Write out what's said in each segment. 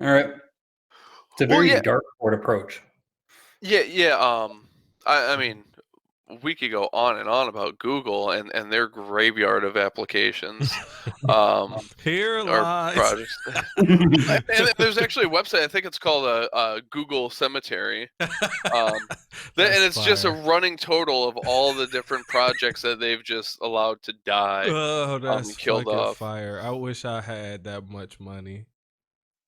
All right. It's a Well, very yeah, dark board approach. yeah. I mean, we could go on and on about Google and their graveyard of applications, Here or lies. projects. And there's actually a website. I think it's called Google Cemetery. And it's just a running total of all the different projects that they've just allowed to die, Oh, that's killed fucking off. fire. I wish I had that much money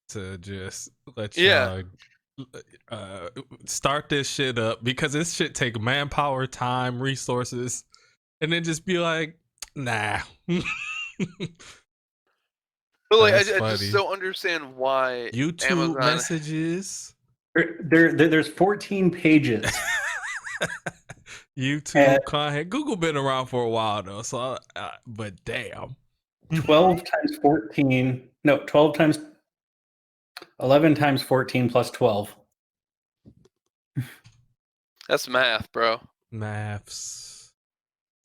to just let Yeah. y'all start this shit up, because this shit take manpower, time, resources, and then just be like, nah. But like, I That's funny. just don't understand why YouTube Amazon. messages. There's 14 pages. YouTube content. Google been around for a while though, so but damn. 12 times 14. No, 12 times 11 times 14 plus 12. That's math, bro. Maths.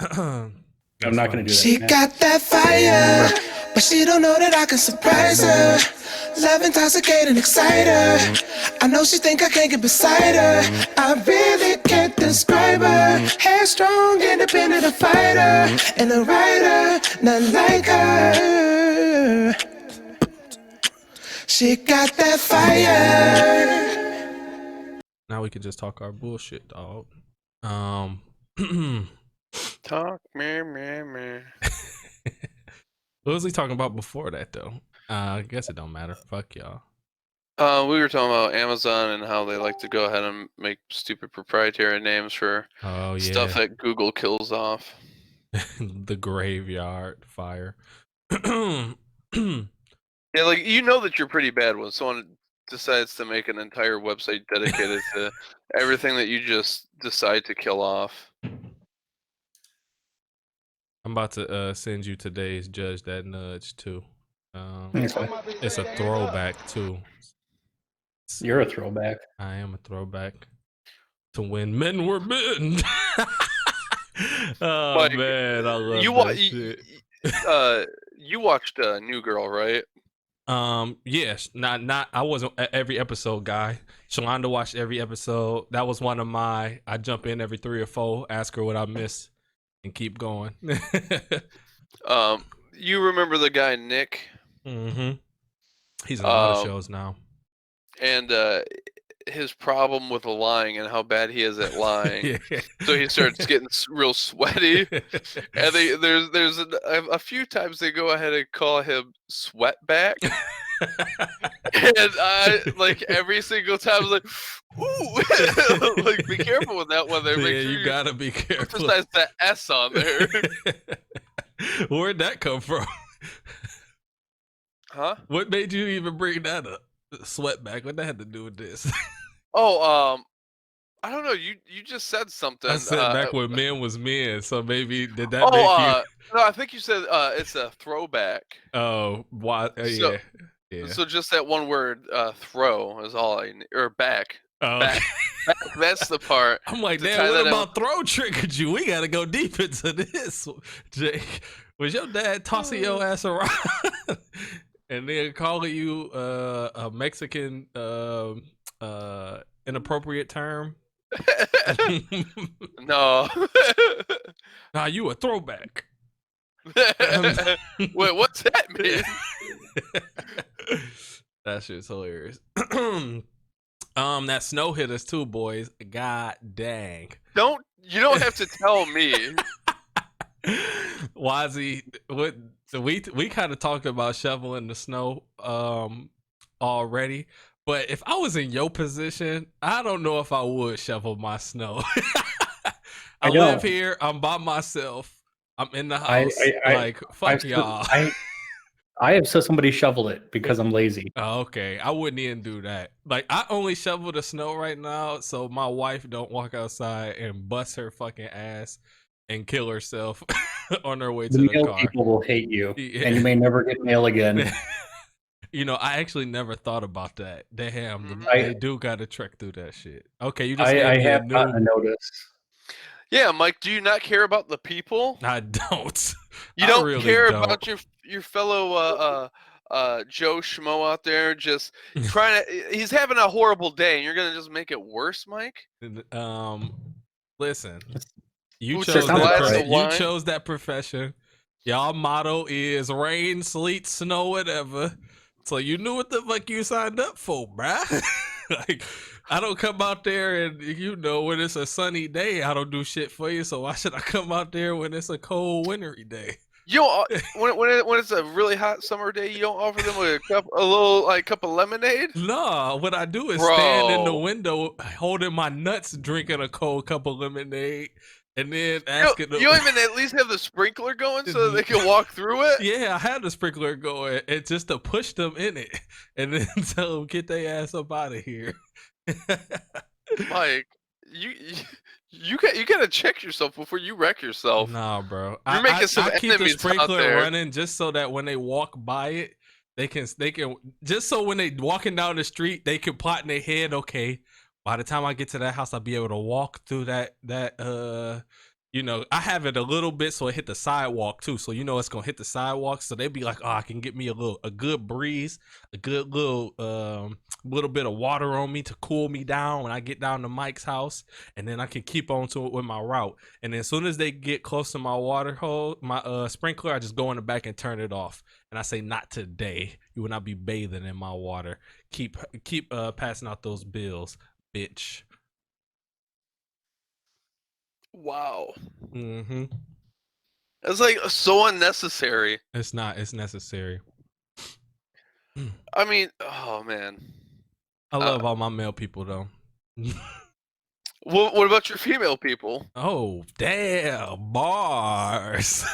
I'm not going to do that. She got that fire, but she don't know that I can surprise her. Love intoxicating, excite her. I know she think I can't get beside her. I really can't describe her. Headstrong, independent, a fighter, and a writer, not like her. She got that fire. Now we can just talk our bullshit, dog. Talk me. What was he talking about before that though? I guess it don't matter. Fuck y'all. We were talking about Amazon and how they like to go ahead and make stupid proprietary names for stuff that Google kills off. The graveyard fire. Yeah, like that you're pretty bad when someone decides to make an entire website dedicated to everything that you just decide to kill off. I'm about to send you today's Judge That Nudge too. It's a throwback too. You're a throwback. I am a throwback to when men were men. Oh Mike, man, I love that shit. You watched New Girl, right? Yes. Not. I wasn't every episode guy. Shalonda watched every episode. That was one of my. I jump in every 3 or 4, ask her what I missed, and keep going. You remember the guy Nick? Mm-hmm. He's in a lot of shows now. And his problem with lying and how bad he is at lying. So he starts getting real sweaty. And there's a few times they go ahead and call him Sweatback. And I, like, every single time, I was like, ooh. Like, be careful with that one there. Yeah, Make sure you gotta be careful. Emphasize that S on there. Where'd that come from? Huh? What made you even bring that up? Sweatback. What that had to do with this? I don't know. You just said something. I said back when men was men, so maybe did that make you? No, I think you said it's a throwback. Oh, why? Yeah. So just that one word, throw, is all I need. Or back. Oh. Back. That's the part. I'm like, damn, what about throw triggered you? We gotta go deep into this, Jake. Was your dad tossing your ass around and then calling you a Mexican inappropriate term? No. Nah, you a throwback. Wait, what's that mean? That shit's hilarious. That snow hit us too, boys. God dang. You don't have to tell me. Wazzy, we kind of talked about shoveling the snow already, but if I was in your position, I don't know if I would shovel my snow. I live here. I'm by myself. I'm in the house. Fuck y'all. I have said somebody shovel it because I'm lazy. Oh, okay. I wouldn't even do that. Like, I only shovel the snow right now so my wife don't walk outside and bust her fucking ass and kill herself on her way to the car. People will hate you, and you may never get mail again. You know, I actually never thought about that. Damn, they do got to trek through that shit. Okay, you just I have gotten a notice. Yeah, Mike, do you not care about the people? I don't. You don't really care about your fellow Joe Schmo out there just trying to. He's having a horrible day, and you're gonna just make it worse, Mike. Listen, you Who's chose just glad that. to You line? chose that profession. Y'all motto is rain, sleet, snow, whatever. So you knew what the fuck you signed up for, bruh. Like, I don't come out there and when it's a sunny day, I don't do shit for you. So why should I come out there when it's a cold, wintry day? You don't, when it's a really hot summer day, you don't offer them a cup of lemonade. No, what I do is Bro. stand in the window holding my nuts, drinking a cold cup of lemonade, and then asking them. You don't even at least have the sprinkler going so that they can walk through it. Yeah, I had the sprinkler going, and just to push them in it, and then tell them get their ass up out of here. Mike, you gotta check yourself before you wreck yourself. Nah, bro. You're making some I keep the enemies out sprinkler there. running just so that when they walk by it, they can just so when they walking down the street, they can plot in their head, okay, by the time I get to that house, I'll be able to walk through that I have it a little bit so it hit the sidewalk too. So it's gonna hit the sidewalk. So they'd be like, oh, I can get me a good breeze, a good little bit of water on me to cool me down when I get down to Mike's house, and then I can keep on to it with my route. And then as soon as they get close to my water hole, my sprinkler, I just go in the back and turn it off. And I say, not today. You will not be bathing in my water. Keep passing out those bills, bitch. Wow. Mm-hmm. It's like so unnecessary. It's not. It's necessary. I mean, oh man. I love all my male people though. What about your female people? Oh, damn, bars.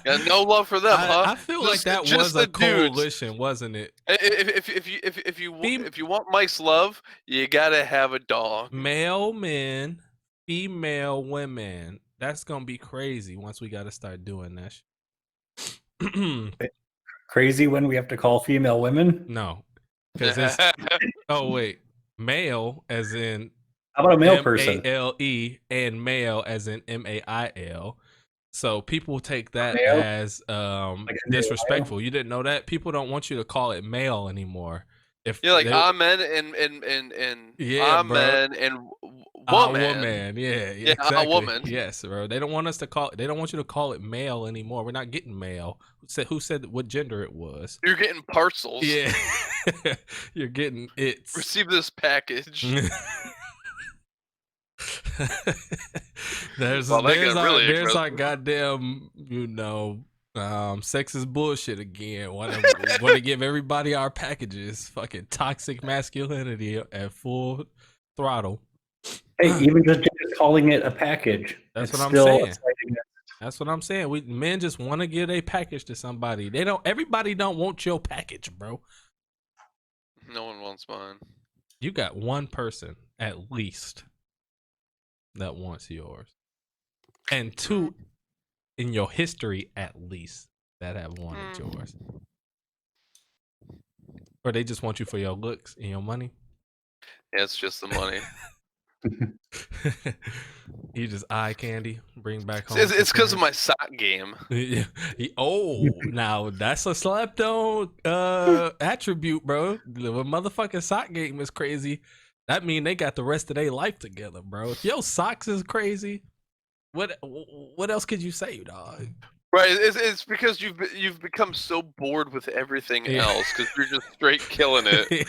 Got no love for them, huh? I feel like that Just was the a dudes. coalition, wasn't it? If you want Mike's love, you gotta have a dog. Male men, female women. That's gonna be crazy once we gotta start doing that shit. Crazy when we have to call female women? No. Because it's oh wait. Male as in How about a male person? M-A-L-E and male as in M-A-I-L. So people take that Male? as Like disrespectful. You didn't know that? People don't want you to call it male anymore. If You're like they- amen and Yeah, amen and a woman. woman, yeah, Yeah, a exactly. woman. Yes, bro. They don't want us to call. They don't want you to call it male anymore. We're not getting male. Who said what gender it was? You're getting parcels. Yeah, you're getting it. Receive this package. there's Well, that got really there's our aggressive. goddamn sexist bullshit again. Want to give everybody our packages. Fucking toxic masculinity at full throttle. Hey, even just calling it a package. That's it's what I'm still saying. Mm-hmm. That's what I'm saying. Men just want to give a package to somebody. Everybody don't want your package, bro. No one wants mine. You got one person at least that wants yours, and two in your history at least that have wanted yours. Or they just want you for your looks and your money. Yeah, it's just the money. You just eye candy, bring back home. It's because of my sock game. Oh, now that's a slept on attribute, bro. The motherfucking sock game is crazy. That mean they got the rest of their life together, bro. If your socks is crazy, what else could you say, dog? Right, it's because you've become so bored with everything else because you're just straight killing it.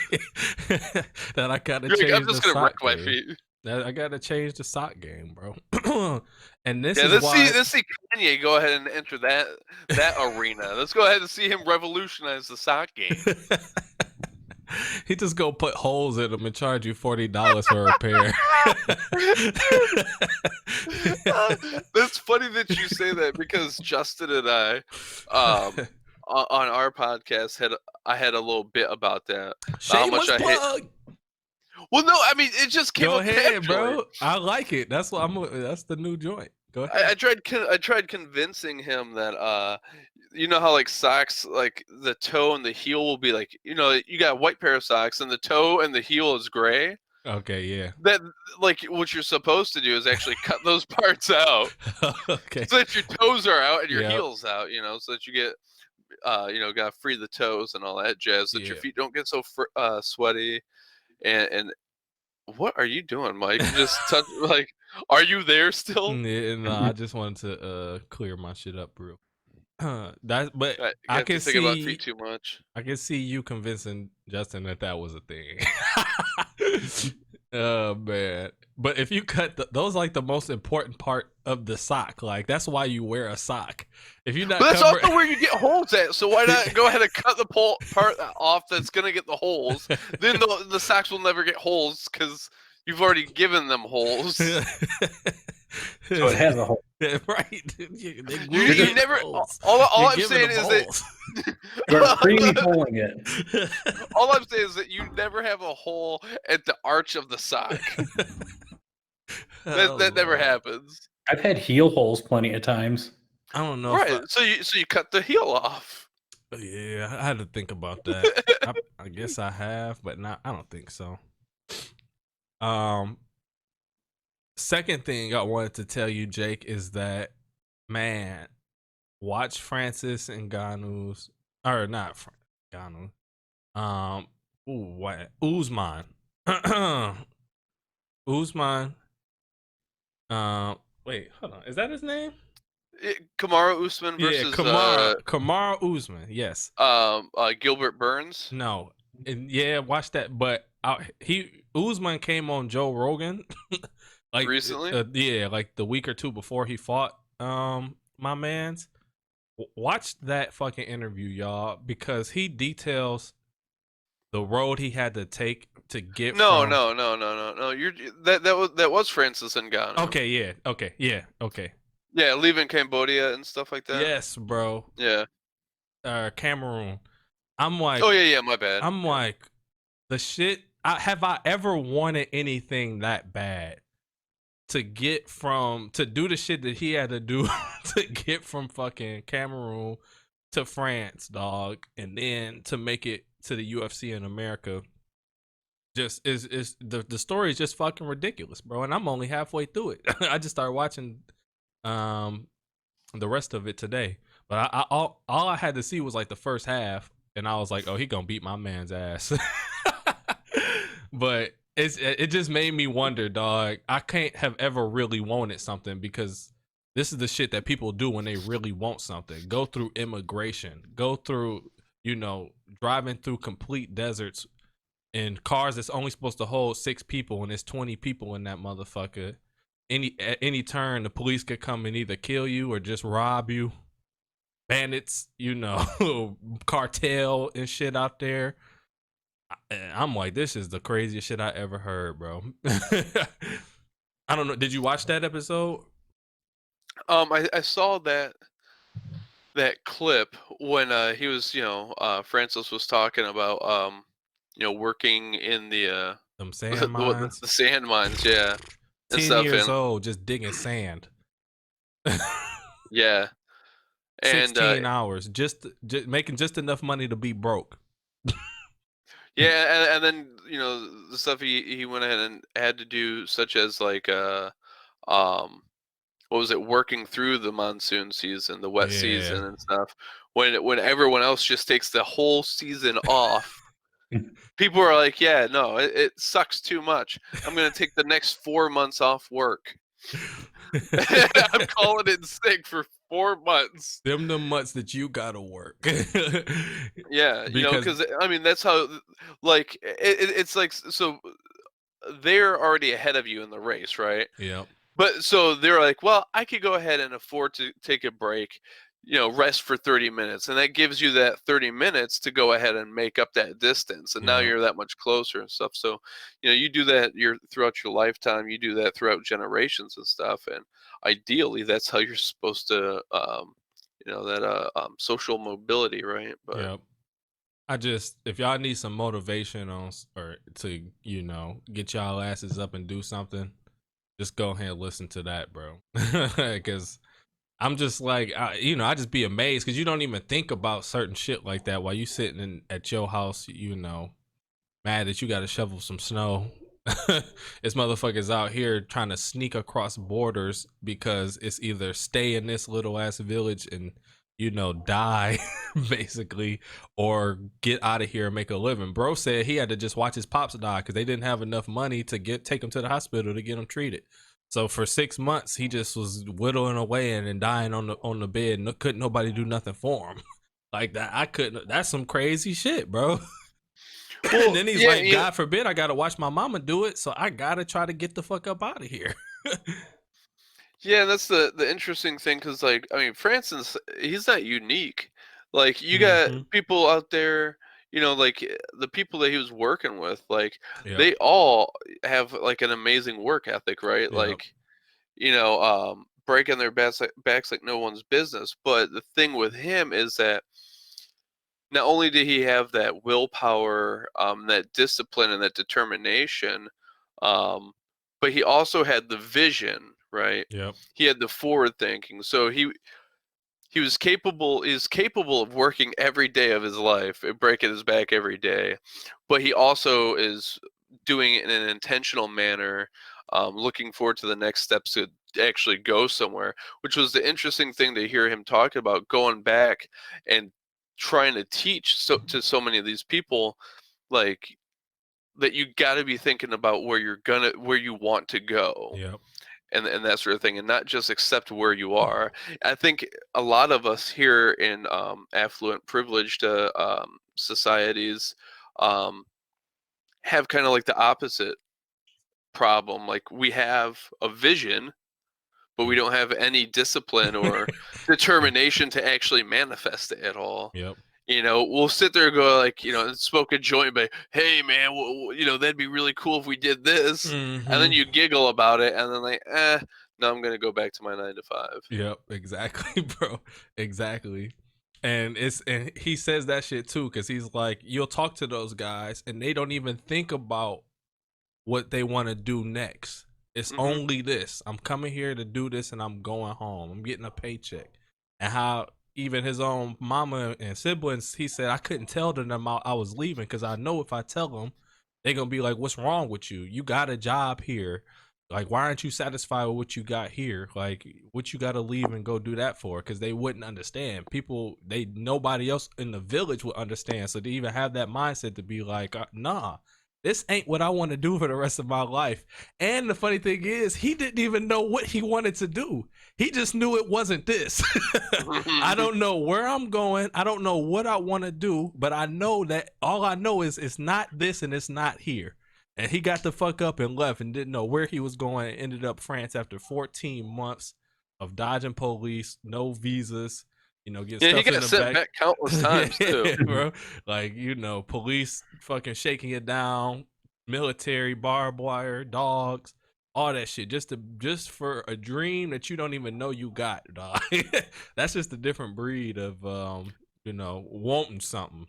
That I gotta You're change like, I'm just the gonna wreck sock my game. feet. That I gotta change the sock game, bro. And this Yeah, is why let's see Kanye go ahead and enter that arena. Let's go ahead and see him revolutionize the sock game. he just go put holes in them and charge you $40 for a pair. That's funny that you say that because Justin and I, on our podcast, I had a little bit about that. How much Shameless I hate. plug. Well, no, I mean it just came Go up ahead, naturally. bro. I like it. That's what that's the new joint. Go ahead. I tried convincing him that you know how like socks, like the toe and the heel will be like, you got a white pair of socks and the toe and the heel is gray. Okay, yeah. That like what you're supposed to do is actually cut those parts out Okay. so that your toes are out and your Yep. heels out, so that you get gotta free the toes and all that jazz, that your feet don't get so sweaty. And what are you doing, Mike? You just touch, like, are you there still? Yeah, no, I just wanted to clear my shit up, bro. But I I have can to think about see feet too much. I can see you convincing Justin that was a thing. Oh man! But if you cut those, like the most important part of the sock, like that's why you wear a sock. If you're not, But that's also where you get holes at. So why not go ahead and cut the part off that's gonna get the holes? Then the socks will never get holes because you've already given them holes. So it has a hole. Right? You never. All I'm saying is that you're pre-holing it. all I'm saying is that you never have a hole at the arch of the sock. That never happens. I've had heel holes plenty of times. I don't know. Right. So you cut the heel off. Yeah, I had to think about that. I guess I have, but not. I don't think so. Second thing I wanted to tell you, Jake, is that, man, watch Francis Ngannou's, or not Ngannou. Usman. Usman. Wait, hold on. Is that his name? Kamara Usman versus Kamara Usman. Yes. Gilbert Burns. No. And yeah, watch that. But Usman came on Joe Rogan. Like recently? Like the week or two before he fought my man's. Watch that fucking interview, y'all, because he details the road he had to take to get No. That was Francis Ngannou. Okay, okay. Yeah, leaving Cambodia and stuff like that. Yes, bro. Yeah. Cameroon. I'm like, oh yeah, my bad. I'm like, the shit. Have I ever wanted anything that bad? To do the shit that he had to do to get from fucking Cameroon to France, dog, and then to make it to the UFC in America, just is the story is just fucking ridiculous, bro. And I'm only halfway through it. I just started watching the rest of it today, but all I had to see was like the first half, and I was like, oh, he gonna beat my man's ass. But it just made me wonder, dog. I can't have ever really wanted something, because this is the shit that people do when they really want something. Go through immigration, go through, driving through complete deserts in cars that's only supposed to hold 6 people, and there's 20 people in that motherfucker. At any turn, the police could come and either kill you or just rob you. Bandits, cartel and shit out there. I'm like, this is the craziest shit I ever heard, bro. I don't know. Did you watch that episode? I saw that clip when he was, Francis was talking about, working in the them sand mines. The sand mines, yeah. 10 years old, just digging sand. Yeah. 16 hours, just making just enough money to be broke. Yeah, and then the stuff he went ahead and had to do, such as like what was it, working through the monsoon season, the wet season and stuff, when everyone else just takes the whole season off. People are like, yeah, no, it sucks too much. I'm gonna take the next 4 months off work. I'm calling it sick for 4 months. Them the months that you gotta work. Yeah, because I mean, that's how, like, it's like, so they're already ahead of you in the race, right? Yeah. But so they're like, well, I could go ahead and afford to take a break, rest for 30 minutes. And that gives you that 30 minutes to go ahead and make up that distance. And now you're that much closer and stuff. So, you do that throughout your lifetime. You do that throughout generations and stuff. And ideally, that's how you're supposed to, social mobility, right? But if y'all need some motivation or to, get y'all asses up and do something, just go ahead and listen to that, bro. Because I'm just like, I just be amazed, because you don't even think about certain shit like that while you sitting at your house, mad that you got to shovel some snow. This motherfucker's out here trying to sneak across borders because it's either stay in this little ass village and die basically, or get out of here and make a living. Bro said he had to just watch his pops die because they didn't have enough money to take him to the hospital to get him treated. So for 6 months, he just was whittling away and then dying on the bed. Couldn't nobody do nothing for him. Like that, I couldn't. That's some crazy shit, bro. Well, and then he's like, God forbid I gotta watch my mama do it, so I gotta try to get the fuck up out of here. Yeah, that's the interesting thing, because like, I mean, Francis, he's not unique. Like, you got people out there, like the people that he was working with, like they all have like an amazing work ethic, right? Like, breaking their backs like no one's business. But the thing with him is that not only did he have that willpower, that discipline, and that determination, but he also had the vision, right? Yep. He had the forward thinking. So he is capable of working every day of his life and breaking his back every day, but he also is doing it in an intentional manner, looking forward to the next steps to actually go somewhere, which was the interesting thing to hear him talk about, going back and trying to teach to so many of these people, like, that you got to be thinking about where you want to go. Yep. And that sort of thing, and not just accept where you are. I think a lot of us here in affluent, privileged societies have kind of like the opposite problem. Like, we have a vision, but we don't have any discipline or determination to actually manifest it at all. Yep. We'll sit there and go like, and smoke a joint, but hey, man, that'd be really cool if we did this. And then you giggle about it, and then like, no, I'm gonna go back to my 9 to 5. Yep, exactly, bro, exactly. And he says that shit too, because he's like, you'll talk to those guys, and they don't even think about what they want to do next. It's only this. I'm coming here to do this, and I'm going home. I'm getting a paycheck. And how even his own mama and siblings, he said, I couldn't tell them I was leaving because I know if I tell them, they're going to be like, what's wrong with you? You got a job here. Like, why aren't you satisfied with what you got here? Like, what you got to leave and go do that for? Because they wouldn't understand. Nobody else in the village would understand. So to even have that mindset to be like, nah, this ain't what I want to do for the rest of my life. And the funny thing is, he didn't even know what he wanted to do. He just knew it wasn't this. I don't know where I'm going. I don't know what I want to do, but I know that all I know is it's not this and it's not here. And he got the fuck up and left and didn't know where he was going, and ended up France after 14 months of dodging police, no visas, getting stuff he got sent back countless times too, bro. Like, police fucking shaking it down, military, barbed wire, dogs, all that shit, just for a dream that you don't even know you got, dog. That's just a different breed of wanting something.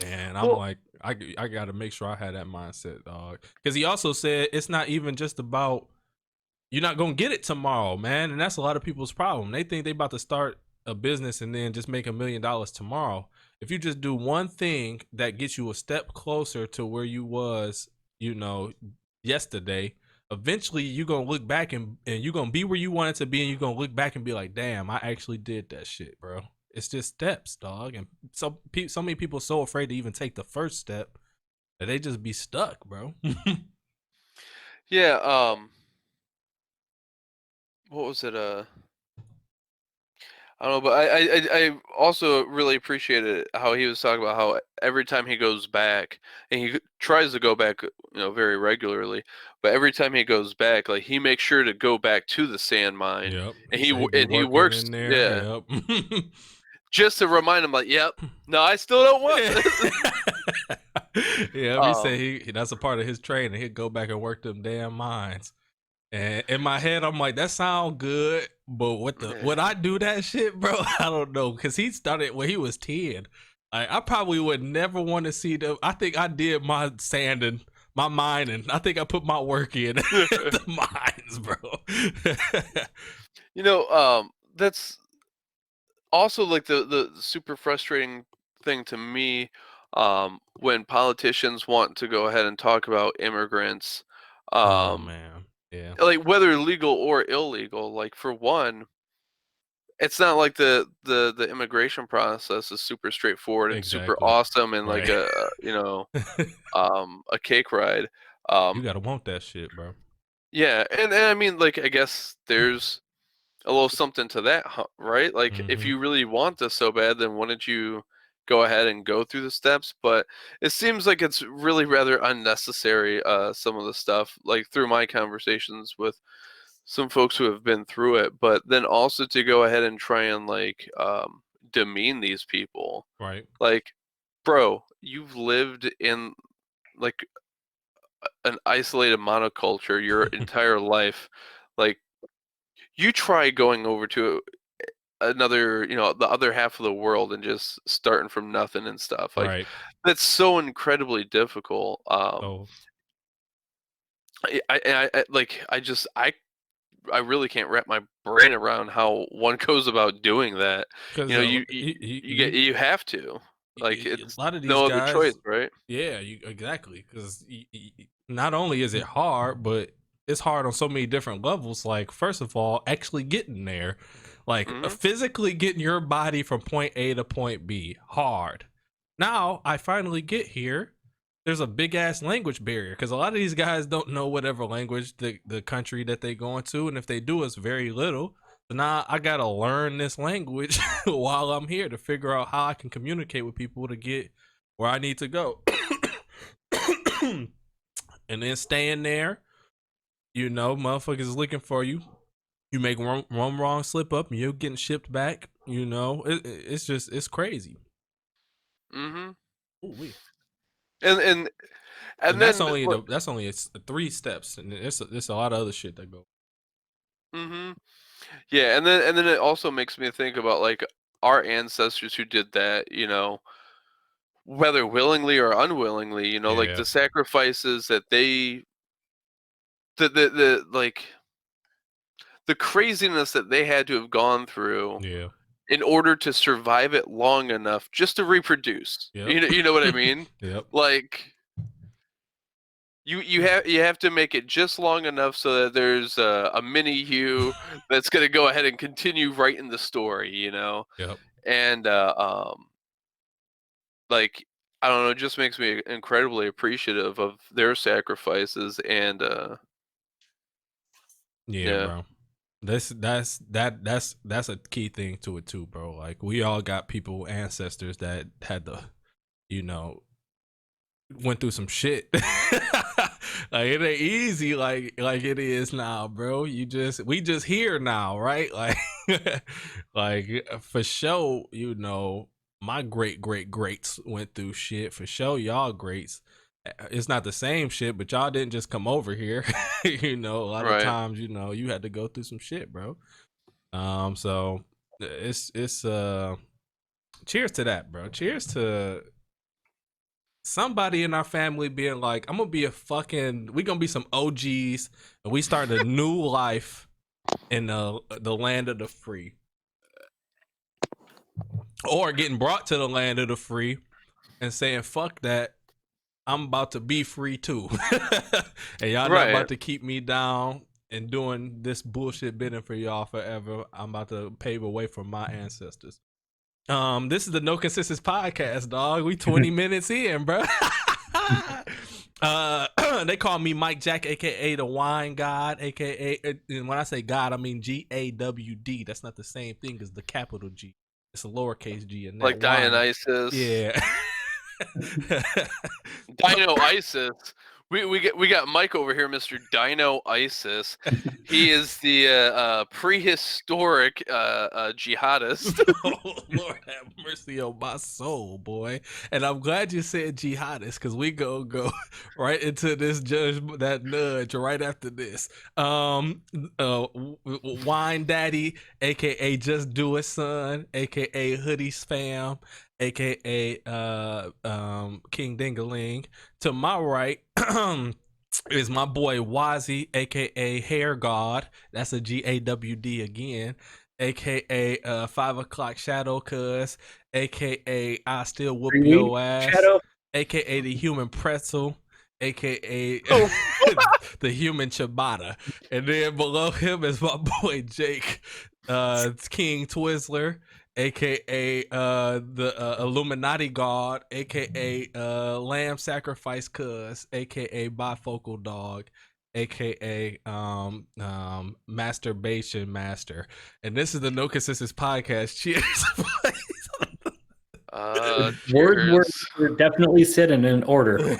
And I'm like, I got to make sure I had that mindset, dog. Because he also said it's not even just about, you're not gonna get it tomorrow, man. And that's a lot of people's problem. They think they about to start a business and then just make $1 million tomorrow. If you just do one thing that gets you a step closer to where you was, yesterday, eventually you're gonna look back and you're gonna be where you wanted to be, and you're gonna look back and be like, damn, I actually did that shit, bro. It's just steps, dog. And so many people are so afraid to even take the first step that they just be stuck, bro. Yeah. What was it? I don't know, but I also really appreciated how he was talking about how every time he goes back, and he tries to go back, very regularly, but every time he goes back, like, he makes sure to go back to the sand mine, and he works in there. Yep. Just to remind him, like, yep, no, I still don't want this. Yeah, he said that's a part of his training. He'd go back and work them damn mines. And in my head, I'm like, that sound good, but would I do that shit, bro? I don't know, because he started when he was 10. I probably would never want to see them. I think I did my sanding, my mining. I think I put my work in the mines, bro. That's also like the super frustrating thing to me, when politicians want to go ahead and talk about immigrants. Oh man. Yeah. Like, whether legal or illegal, like, for one, it's not like the immigration process is super straightforward and super Exactly. awesome and Right. like a cake ride. You gotta want that shit, bro. Yeah, and I mean, like, I guess there's a little something to that, right? Like, if Mhm. you really want this so bad, then why don't you go ahead and go through the steps? But it seems like it's really rather unnecessary, some of the stuff, like through my conversations with some folks who have been through it, but then also to go ahead and try and like demean these people. Right. Like, bro, you've lived in like an isolated monoculture your entire life. Like, you try going over to another, the other half of the world and just starting from nothing and stuff. Like, Right. that's so incredibly difficult. So I really can't wrap my brain around how one goes about doing that. because You have to. Like, a it's lot of these no other choice, guys, right? yeah, you exactly, because not only is it hard, but it's hard on so many different levels. Like, first of all, actually getting there, like Hmm. physically getting your body from point A to point B, hard. Now I finally get here. There's a big ass language barrier because a lot of these guys don't know whatever language the country that they go into, and if they do, it's very little. So now I gotta learn this language while I'm here to figure out how I can communicate with people to get where I need to go. And then staying there, motherfuckers is looking for you. You make one wrong slip up, and you're getting shipped back. It's crazy. Hmm. Ooh-wee. And and And and that's then only it's 3 steps, and there's a lot of other shit that go. hmm yeah, and then it also makes me think about like our ancestors who did that, whether willingly or unwillingly, like Yeah, the sacrifices that the like the craziness that they had to have gone through yeah, in order to survive it long enough just to reproduce. yep, You know what I mean? yep, Like, you have to make it just long enough so that there's a mini you that's going to go ahead and continue writing the story. yep. And like, I don't know, it just makes me incredibly appreciative of their sacrifices and Yeah, yeah. bro. That's a key thing to it too, bro. Like, we all got people, ancestors that had to, you know, went through some shit. Like, it ain't easy like it is now, bro. We just here now, right? Like, like, for sure, my greats went through shit. For sure, y'all greats. It's not the same shit, but y'all didn't just come over here. A lot of Right. times, you had to go through some shit, bro. So it's cheers to that, bro. Cheers to somebody in our family being like, we gonna be some OGs, and we start a new life in the land of the free, or getting brought to the land of the free and saying, fuck that, I'm about to be free too. And y'all not Right. about to keep me down and doing this bullshit bidding for y'all forever. I'm about to pave a way for my ancestors. This is the No Consensus Podcast, dog. We 20 minutes in, bro. They call me Mike Jack, aka the Wine God, aka, and when I say God, I mean GAWD. That's not the same thing as the capital G. It's a lowercase G in that. Like wine. Dionysus. Yeah. Dino Isis. We got Mike over here, Mr. Dino Isis. He is the prehistoric jihadist. Oh, Lord have mercy on my soul, boy. And I'm glad you said jihadist, because we go right into this that nudge right after this. Wine Daddy, aka Just Do It Son, aka Hoodie Spam, aka King Dingaling. To my right is my boy Wazzy, aka Hair God. That's a GAWD again. AKA 5 o'clock Shadow Cuz, AKA I Still Whoop Your Ass, Shadow. AKA the Human Pretzel, AKA the Human Ciabatta. And then below him is my boy Jake, It's King Twizzler, aka the Illuminati God, aka Lamb Sacrifice Cuz, aka Bifocal Dog, aka Masturbation Master. And this is the No Consensus Podcast. Cheers. Words were definitely said in an order.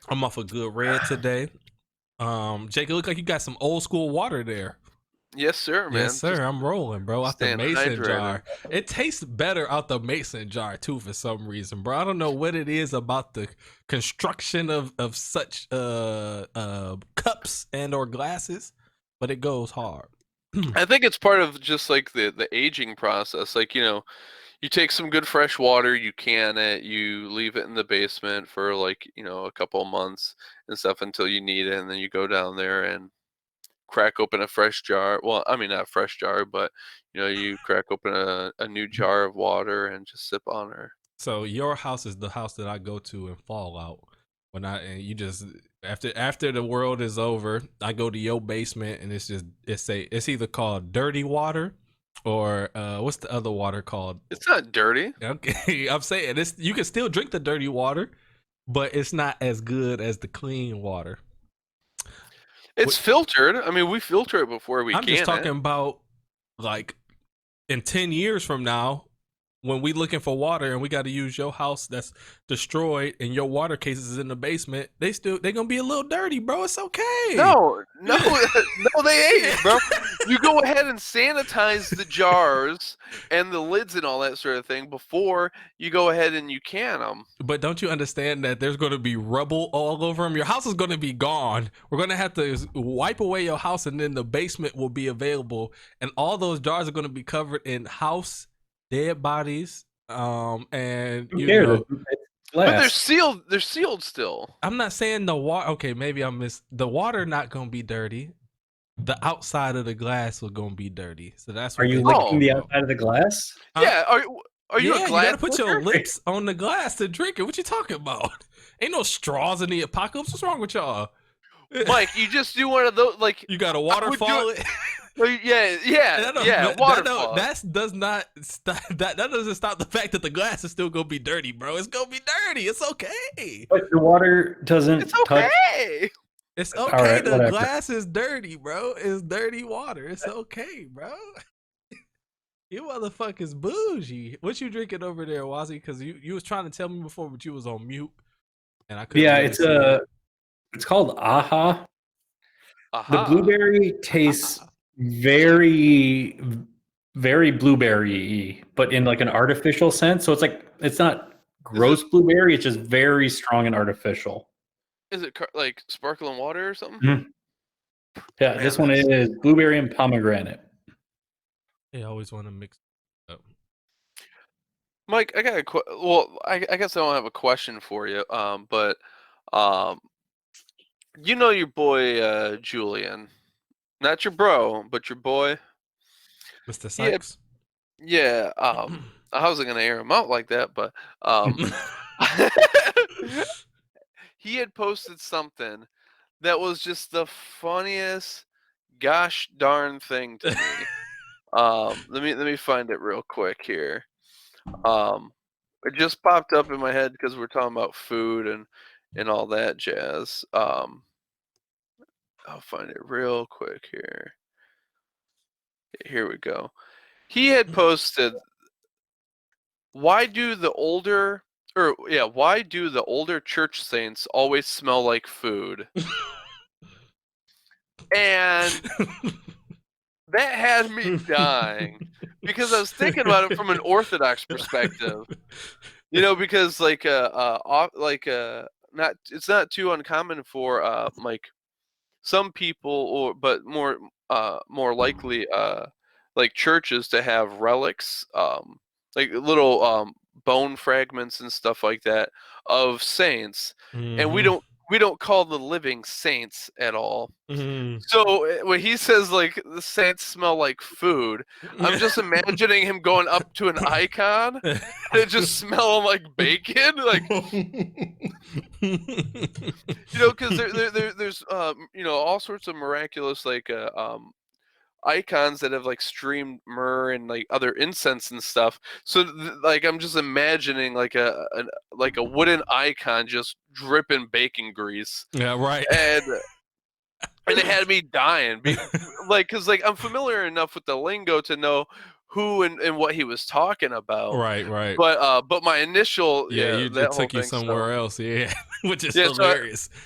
I'm off a good red today. Jake, it look like you got some old school water there. Yes, sir, man. Yes, sir. I'm rolling, bro. Out the staying mason hydrated. jar. It tastes better out the mason jar too, for some reason, bro. I don't know what it is about the construction of such cups and or glasses, but it goes hard. I think it's part of just like the aging process. Like, you know, you take some good fresh water, you can it, you leave it in the basement for like, you know, a couple of months and stuff until you need it, and then you go down there and crack open a fresh jar. Well, I mean, not a fresh jar, but you know, you crack open a new jar of water and just sip on her. So your house is the house that I go to in Fallout. And you just after the world is over, I go to your basement and it's either called dirty water or what's the other water called? It's not dirty. Okay, I'm saying you can still drink the dirty water, but it's not as good as the clean water. It's filtered. I mean, we filter it before we I'm just talking about like in 10 years from now, when we looking for water and we got to use your house that's destroyed and your water cases is in the basement, they're gonna be a little dirty, bro. It's okay. No, they ain't, bro. You go ahead and sanitize the jars and the lids and all that sort of thing before you go ahead and you can them. But don't you understand that there's going to be rubble all over them? Your house is going to be gone. We're going to have to wipe away your house, and then the basement will be available, and all those jars are going to be covered in house dead bodies. And you know, but they're sealed. They're sealed still. I'm not saying the water. Okay, maybe the water not going to be dirty. The outside of the glass was gonna be dirty, so that's. Are you licking the outside of the glass? Yeah. Are you a glass? You gotta put your lips on the glass to drink it. What you talking about? Ain't no straws in the apocalypse. What's wrong with y'all? Mike, you just do one of those. Like you got a waterfall. Yeah. Waterfall. That doesn't stop the fact that the glass is still gonna be dirty, bro. It's gonna be dirty. It's okay. But the water doesn't. It's okay. It's okay. Right, the glass is dirty, bro. It's dirty water. It's okay, bro. You motherfuckers bougie. What you drinking over there, Wazzy? Because you was trying to tell me before, but you was on mute, and I couldn't. Yeah, it's called Aha. The blueberry tastes very, very blueberry-y, but in like an artificial sense. So it's not gross blueberry. It's just very strong and artificial. Is it like sparkling water or something? Mm-hmm. Yeah, this one is blueberry and pomegranate. I always want to mix it up. Mike, I got I guess I don't have a question for you. But you know your boy Julian, not your bro, but your boy, Mr. Sykes. Yeah. I wasn't gonna air him out like that, but he had posted something that was just the funniest gosh darn thing to me. Let me find it real quick here. It just popped up in my head because we're talking about food and all that jazz. I'll find it real quick here. Here we go. He had posted, why do the older church saints always smell like food? And that had me dying because I was thinking about it from an Orthodox perspective. You know, because it's not too uncommon for like some people but more likely like churches to have relics, like little bone fragments and stuff like that of saints, and we don't call the living saints at all. So when he says like the saints smell like food, I'm just imagining him going up to an icon and it just smelling like bacon, like you know, because there's you know, all sorts of miraculous like icons that have like streamed myrrh and like other incense and stuff. So like I'm just imagining like a wooden icon just dripping bacon grease. Yeah, right. And it had me dying, like, because like I'm familiar enough with the lingo to know who and what he was talking about. Right. But my initial it took you somewhere else, which is hilarious. So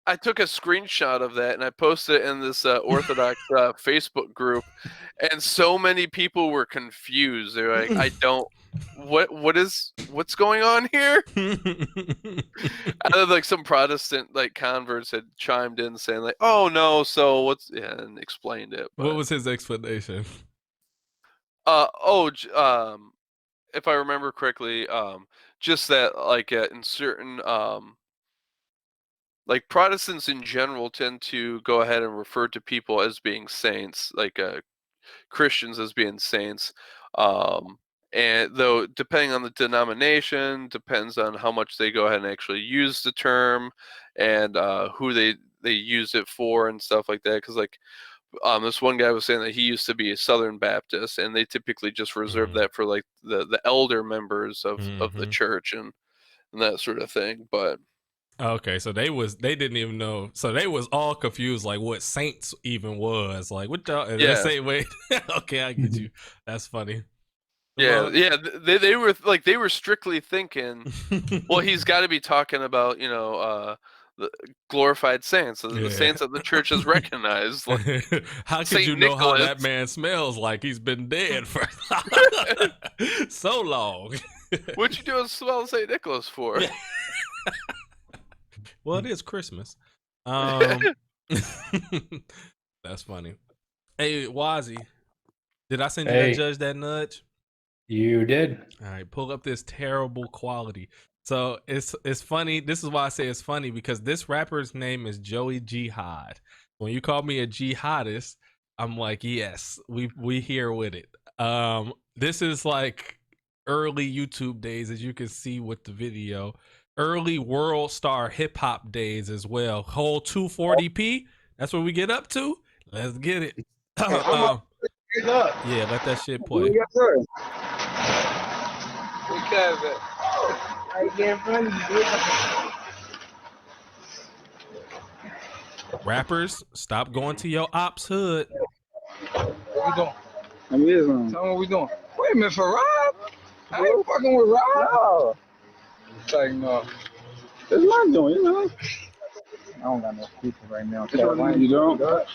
I took a screenshot of that and I posted it in this Orthodox Facebook group, and so many people were confused. They're like, "I don't, what's going on here?" And then, like some Protestant like converts had chimed in saying like, "Oh no, so what's?" and explained it. But... What was his explanation? If I remember correctly, just that like in certain like Protestants in general tend to go ahead and refer to people as being saints, like Christians as being saints. And though depending on the denomination, depends on how much they go ahead and actually use the term and who they use it for and stuff like that. Because like this one guy was saying that he used to be a Southern Baptist, and they typically just reserve that for like the elder members of the church and that sort of thing. But okay, so they didn't even know. So they was all confused, like what saints even was. Like what y'all? They say, wait, okay, I get you. That's funny. Yeah. They were strictly thinking, well, he's got to be talking about the glorified saints, the saints that the church has recognized. Like, how could Saint you know Nicholas. How that man smells like he's been dead for so long? What you doing smell Saint Nicholas for? Well, it is Christmas. That's funny. Hey, Wazzy, did I send you that Judge That Nudge? You did. All right, pull up this terrible quality. So it's funny. This is why I say it's funny, because this rapper's name is Joey Jihad. When you call me a jihadist, I'm like, yes, we here with it. This is like early YouTube days, as you can see with the video. Early World Star Hip Hop days as well. Whole 240p. That's what we get up to. Let's get it. Yeah, let that shit play. Yes, sir. Rappers, stop going to your ops hood. What we doing? Tell me what we doing. Wait a minute, for Rob? I ain't fucking with Rob. No. Like, no. That's what I'm doing, you know. I don't got no people right now. You don't? I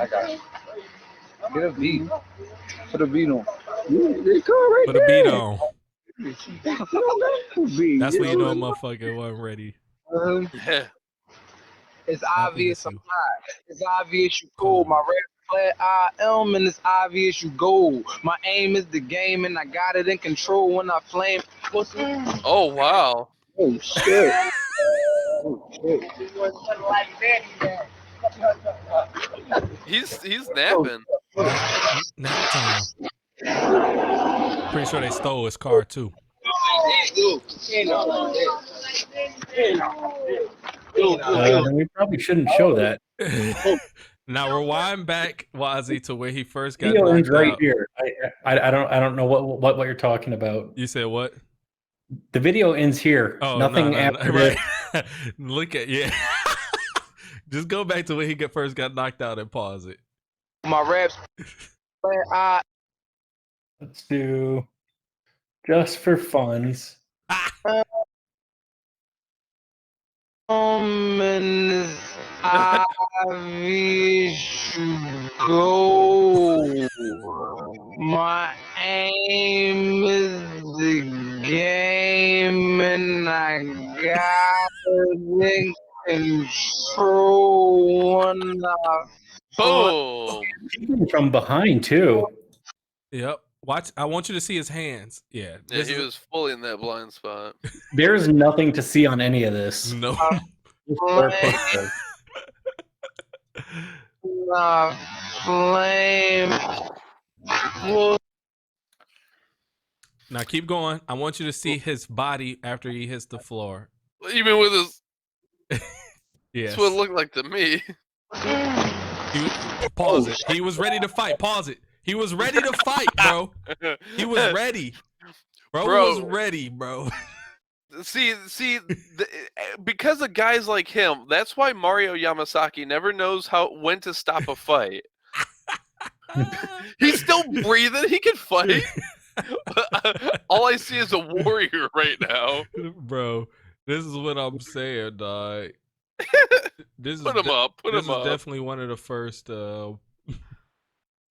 got you. Get a beat. Put a beat on. Put a beat on. That's when you know a motherfucker wasn't ready. It's obvious I'm hot. It's obvious you cool. My rap flat I am, and it's obvious you gold. My aim is the game, and I got it in control when I flame. Oh wow. Oh shit. Oh shit. He's napping. Nap time. Pretty sure they stole his car too. We probably shouldn't show that. Now rewind back, Wazzy, to where he first got video knocked right out. Here. I don't know what you're talking about. You said what? The video ends here. Oh, nothing after this. Right. Look at Just go back to when he first got knocked out and pause it. My raps. Let's do just for funds. And obvious go. My aim is the game, and I got it in control when I Boom. Even from behind too. Yep. Watch. I want you to see his hands. Yeah. He was fully in that blind spot. There's nothing to see on any of this. No. Flame. Now keep going. I want you to see his body after he hits the floor. Even with his. Yes. That's what it looked like to me. Pause it. He was ready to fight. Pause it. He was ready to fight, bro. He was ready. Bro was ready, bro. See, because of guys like him, that's why Mario Yamasaki never knows when to stop a fight. He's still breathing. He can fight. All I see is a warrior right now. Bro, this is what I'm saying, dog. Put him up. This is definitely one of the first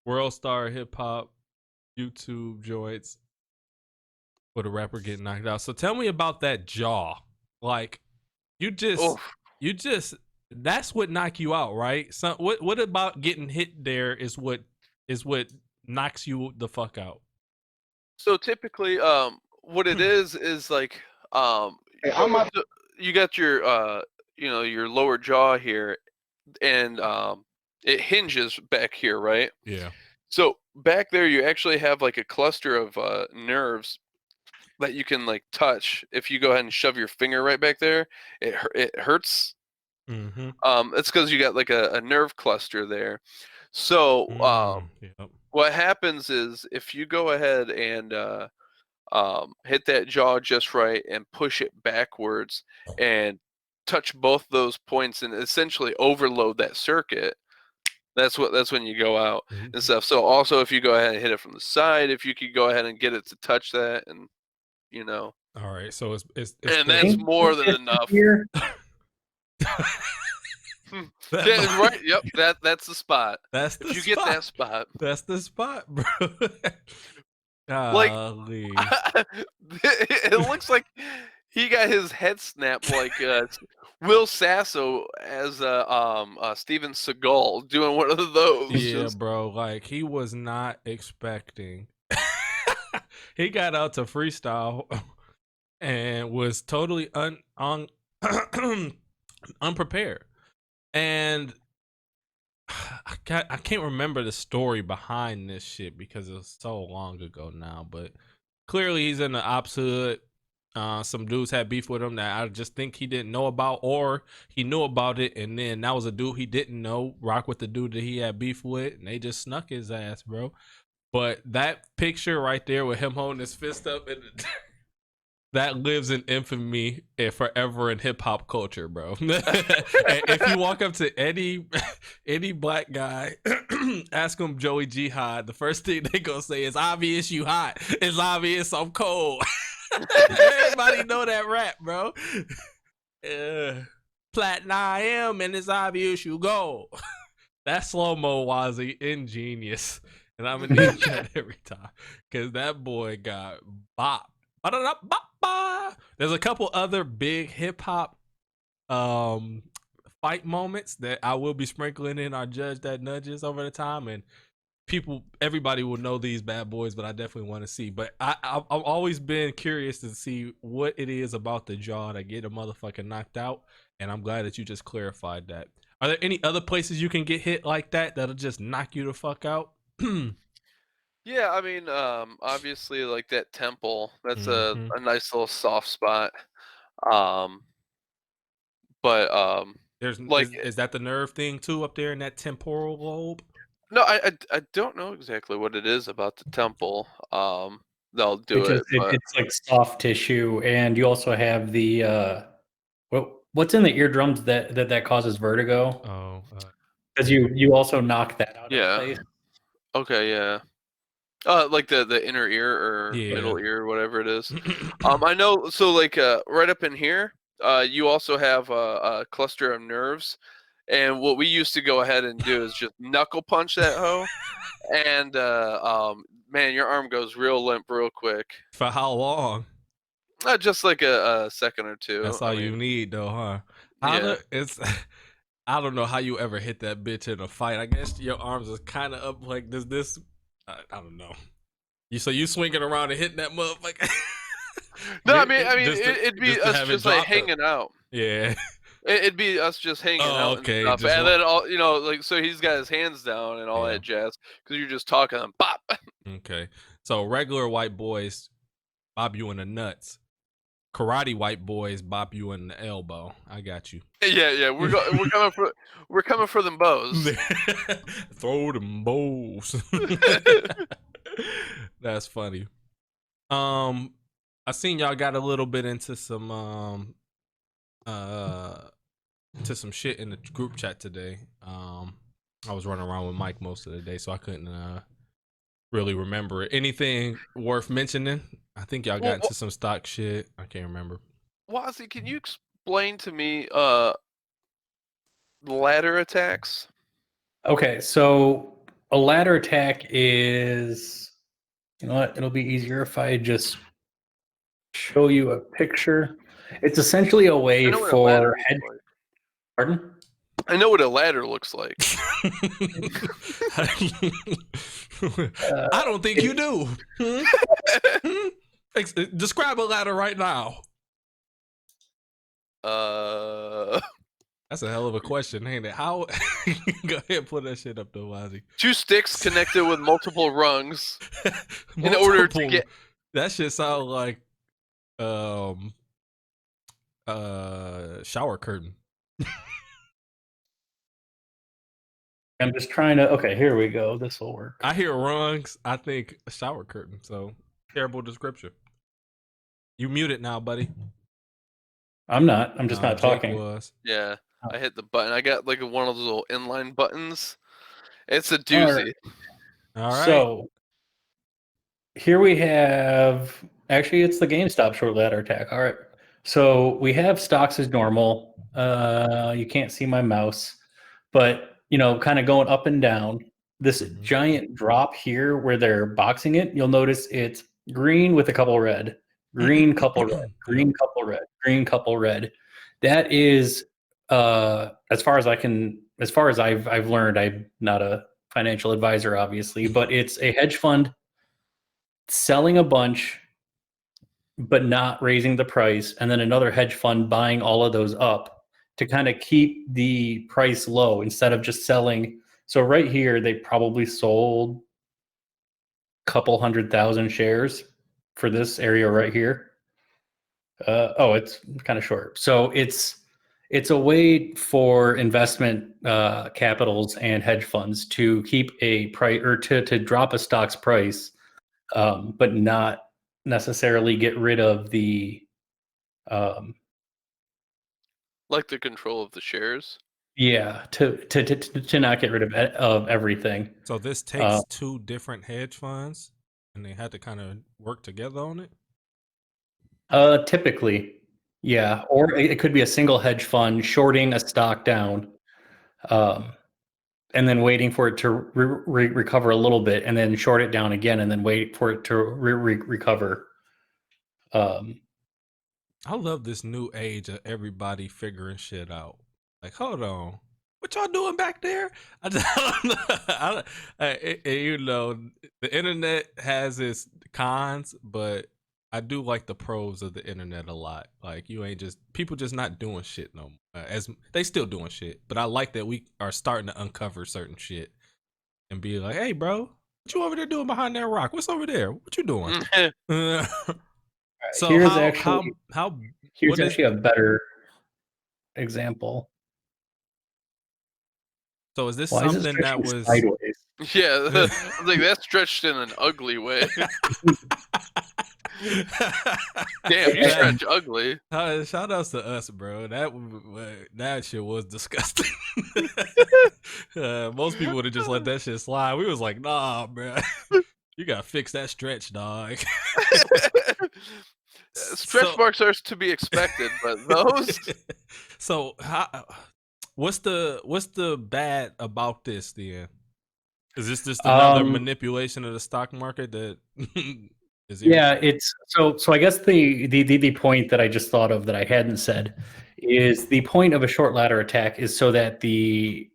World Star Hip Hop YouTube joints with a rapper getting knocked out. So tell me about that jaw. Like, you just that's what knocked you out, right? So what about getting hit there is what knocks you the fuck out? So typically, what it is like, you got your your lower jaw here, and it hinges back here, right? Yeah. So back there, you actually have like a cluster of nerves that you can like touch. If you go ahead and shove your finger right back there, it hurts. Mm-hmm. It's because you got like a nerve cluster there. So what happens is if you go ahead and hit that jaw just right and push it backwards and touch both those points and essentially overload that circuit, that's when you go out and stuff. So also if you go ahead and hit it from the side, if you could go ahead and get it to touch that, and all right, so it's and that's more than enough. Right, yep, that's the spot. That's the if you spot. Get that spot. That's the spot, bro. Like it looks like he got his head snapped like Will Sasso as Steven Seagal doing one of those. Yeah, bro. Like he was not expecting. He got out to freestyle and was totally unprepared. And I can't remember the story behind this shit because it was so long ago now. But clearly he's in the ops hood. Some dudes had beef with him that I just think he didn't know about, or he knew about it and then that was a dude he didn't know rock with the dude that he had beef with, and they just snuck his ass, bro. But that picture right there with him holding his fist up, that lives in infamy forever in hip hop culture, bro. If you walk up to any black guy, ask him Joey Jihad, the first thing they gonna say is obvious you hot. It's obvious I'm cold. Everybody know that rap, bro. Platinum I am, and it's obvious you go. That's slow-mo Wazzy, ingenious. And I'm gonna need that every time. Cause that boy got bopped. There's a couple other big hip-hop fight moments that I will be sprinkling in our Judge That Nudges over the time, and everybody will know these bad boys, but I definitely want to see. But I've always been curious to see what it is about the jaw that get a motherfucker knocked out, and I'm glad that you just clarified that. Are there any other places you can get hit like that that'll just knock you the fuck out? Yeah, I mean, obviously, like that temple, that's a nice little soft spot. But there's like, is that the nerve thing too up there in that temporal lobe? No, I don't know exactly what it is about the temple. They'll do it. It's like soft tissue, and you also have the what's in the eardrums that causes vertigo. Oh, because you also knock that out. Yeah. Of place. Okay. Yeah. Like the inner ear or middle ear, whatever it is. I know. So like right up in here, you also have a cluster of nerves. And what we used to go ahead and do is just knuckle punch that hoe, and man, your arm goes real limp real quick. For how long? Just like a second or two. That's all you need, though, huh? Yeah. I don't know how you ever hit that bitch in a fight. I guess your arms is kind of up like this. I don't know. So you swinging around and hitting that motherfucker? No, I mean, it'd be us just like hanging out. Yeah. It'd be us just hanging out and stuff, and then all like so he's got his hands down and all that jazz because you're just talking and pop. Okay, so regular white boys bob you in the nuts. karate white boys bop you in the elbow. I got you. Yeah. We're coming for them bows. Throw them bows. That's funny. I seen y'all got a little bit into some shit in the group chat today. I was running around with Mike most of the day, so I couldn't really remember it. Anything worth mentioning? I think y'all got into some stock shit. I can't remember. Wazzy, can you explain to me ladder attacks? Okay, so a ladder attack is, you know what? It'll be easier if I just show you a picture. It's essentially a way for Pardon? I know what a ladder looks like. I don't think you do. Describe a ladder right now. That's a hell of a question, ain't it? How? Go ahead and put that shit up though, Wazzy. 2 sticks connected with multiple rungs in order to get. That shit sound like shower curtain. I'm just trying to. Okay, here we go. This will work. I hear rungs. I think a shower curtain. So terrible description. You muted now, buddy. I'm not. I'm just not talking. Yeah, I hit the button. I got like one of those little inline buttons. It's a doozy. All right. So here we have. Actually, it's the GameStop short ladder attack. All right. So we have stocks as normal. You can't see my mouse, but you know, kind of going up and down. This giant drop here where they're boxing it, you'll notice it's green with a couple red, green couple red, green couple red, green couple red. That is, as far as I've learned, I'm not a financial advisor, obviously, but it's a hedge fund selling a bunch, but not raising the price, and then another hedge fund buying all of those up to kind of keep the price low instead of just selling. So right here, they probably sold a couple 100,000 shares for this area right here. It's kind of short. So it's a way for investment capitals and hedge funds to keep a price or to drop a stock's price, but not necessarily get rid of the like the control of the shares. Yeah, to not get rid of everything. So this takes 2 different hedge funds, and they had to kind of work together on it. Typically, yeah, or it could be a single hedge fund shorting a stock down, and then waiting for it to recover a little bit, and then short it down again, and then wait for it to recover. I love this new age of everybody figuring shit out. Like, hold on, what y'all doing back there? You know, the internet has its cons, but I do like the pros of the internet a lot. Like, people just not doing shit no more. As they still doing shit, but I like that we are starting to uncover certain shit and be like, hey, bro, what you over there doing behind that rock? What's over there? What you doing? So here's actually a better example. So is this something that was sideways? Yeah, I was like, that's stretched in an ugly way. Damn, you stretch ugly. Shout outs to us, bro. That shit was disgusting. Most people would have just let that shit slide. We was like, nah, bro. You gotta fix that stretch, dog. Stretch marks are to be expected, but those. So, what's the bad about this then? Is this just another manipulation of the stock market that? Yeah, it's so. I guess the point that I just thought of that I hadn't said is the point of a short ladder attack is so that the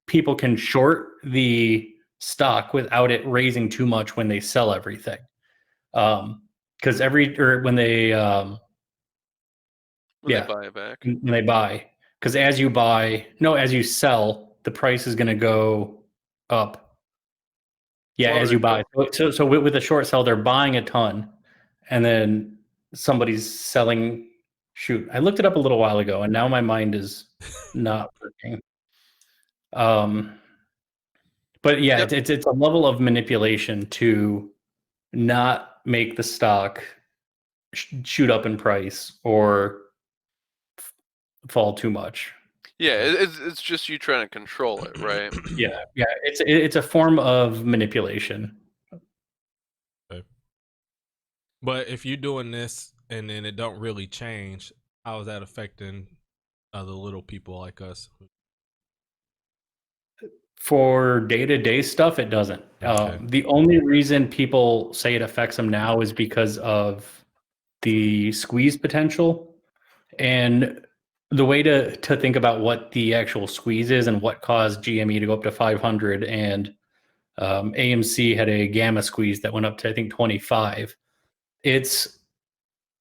people can short the stock without it raising too much when they sell everything. Because when they buy it back. When they buy, because as you sell, the price is going to go up. Yeah, as you buy. So with a short sell, they're buying a ton, and then somebody's selling. Shoot, I looked it up a little while ago, and now my mind is not working. But yeah, Yep. it's a level of manipulation to not make the stock shoot up in price or fall too much. Yeah, it's just you trying to control it, right? Yeah, it's a form of manipulation. Okay. But if you're doing this and then it don't really change, how is that affecting other little people like us? For day-to-day stuff, it doesn't. Okay. The only reason people say it affects them now is because of the squeeze potential. And the way to think about what the actual squeeze is and what caused GME to go up to 500 and AMC had a gamma squeeze that went up to, I think, 25. It's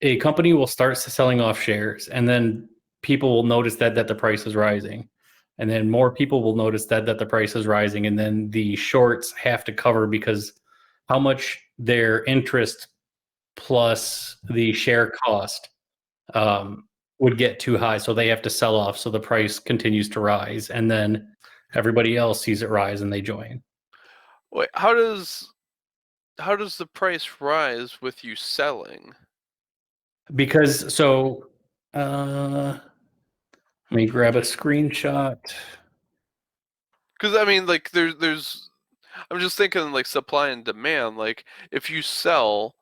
a company will start selling off shares, and then people will notice that the price is rising. And then more people will notice that the price is rising, and then the shorts have to cover because how much their interest plus the share cost would get too high, so they have to sell off, so the price continues to rise, and then everybody else sees it rise and they join. Wait, how does the price rise with you selling? Because let me grab a screenshot. Because I mean, like, there's I'm just thinking like supply and demand. Like, if you sell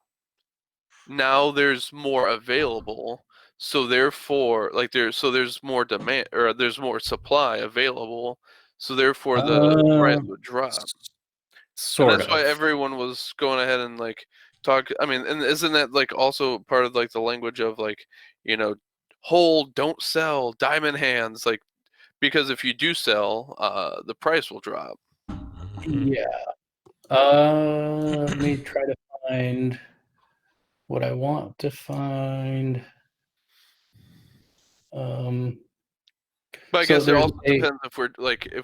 now, there's more available, so therefore, like, there's more demand or there's more supply available, so therefore the price would drop. And Sort that's why of. everyone was going ahead and like talk. I mean, and isn't that like also part of like the language of like, hold, don't sell, diamond hands, like, because if you do sell, the price will drop. Yeah. Let me try to find what I want to find. But I So guess it there's also depends if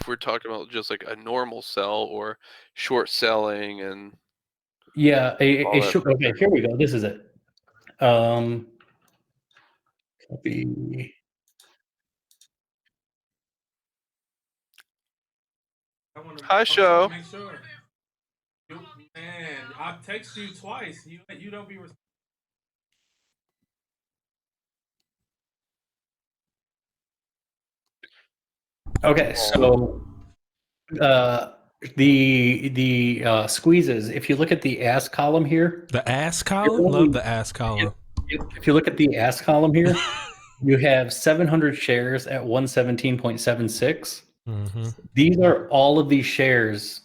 we're talking about just like a normal sell or short selling and yeah, all that stuff. okay, here we go. This is it. Copy. Hi, show. Make sure. Man, I text you twice. You don't be. Okay, so the squeezes. If you look at the ask column here, The ass column. Love the ass column. If you look at the ask column here, you have 700 shares at 117.76. Mm-hmm. These are all of these shares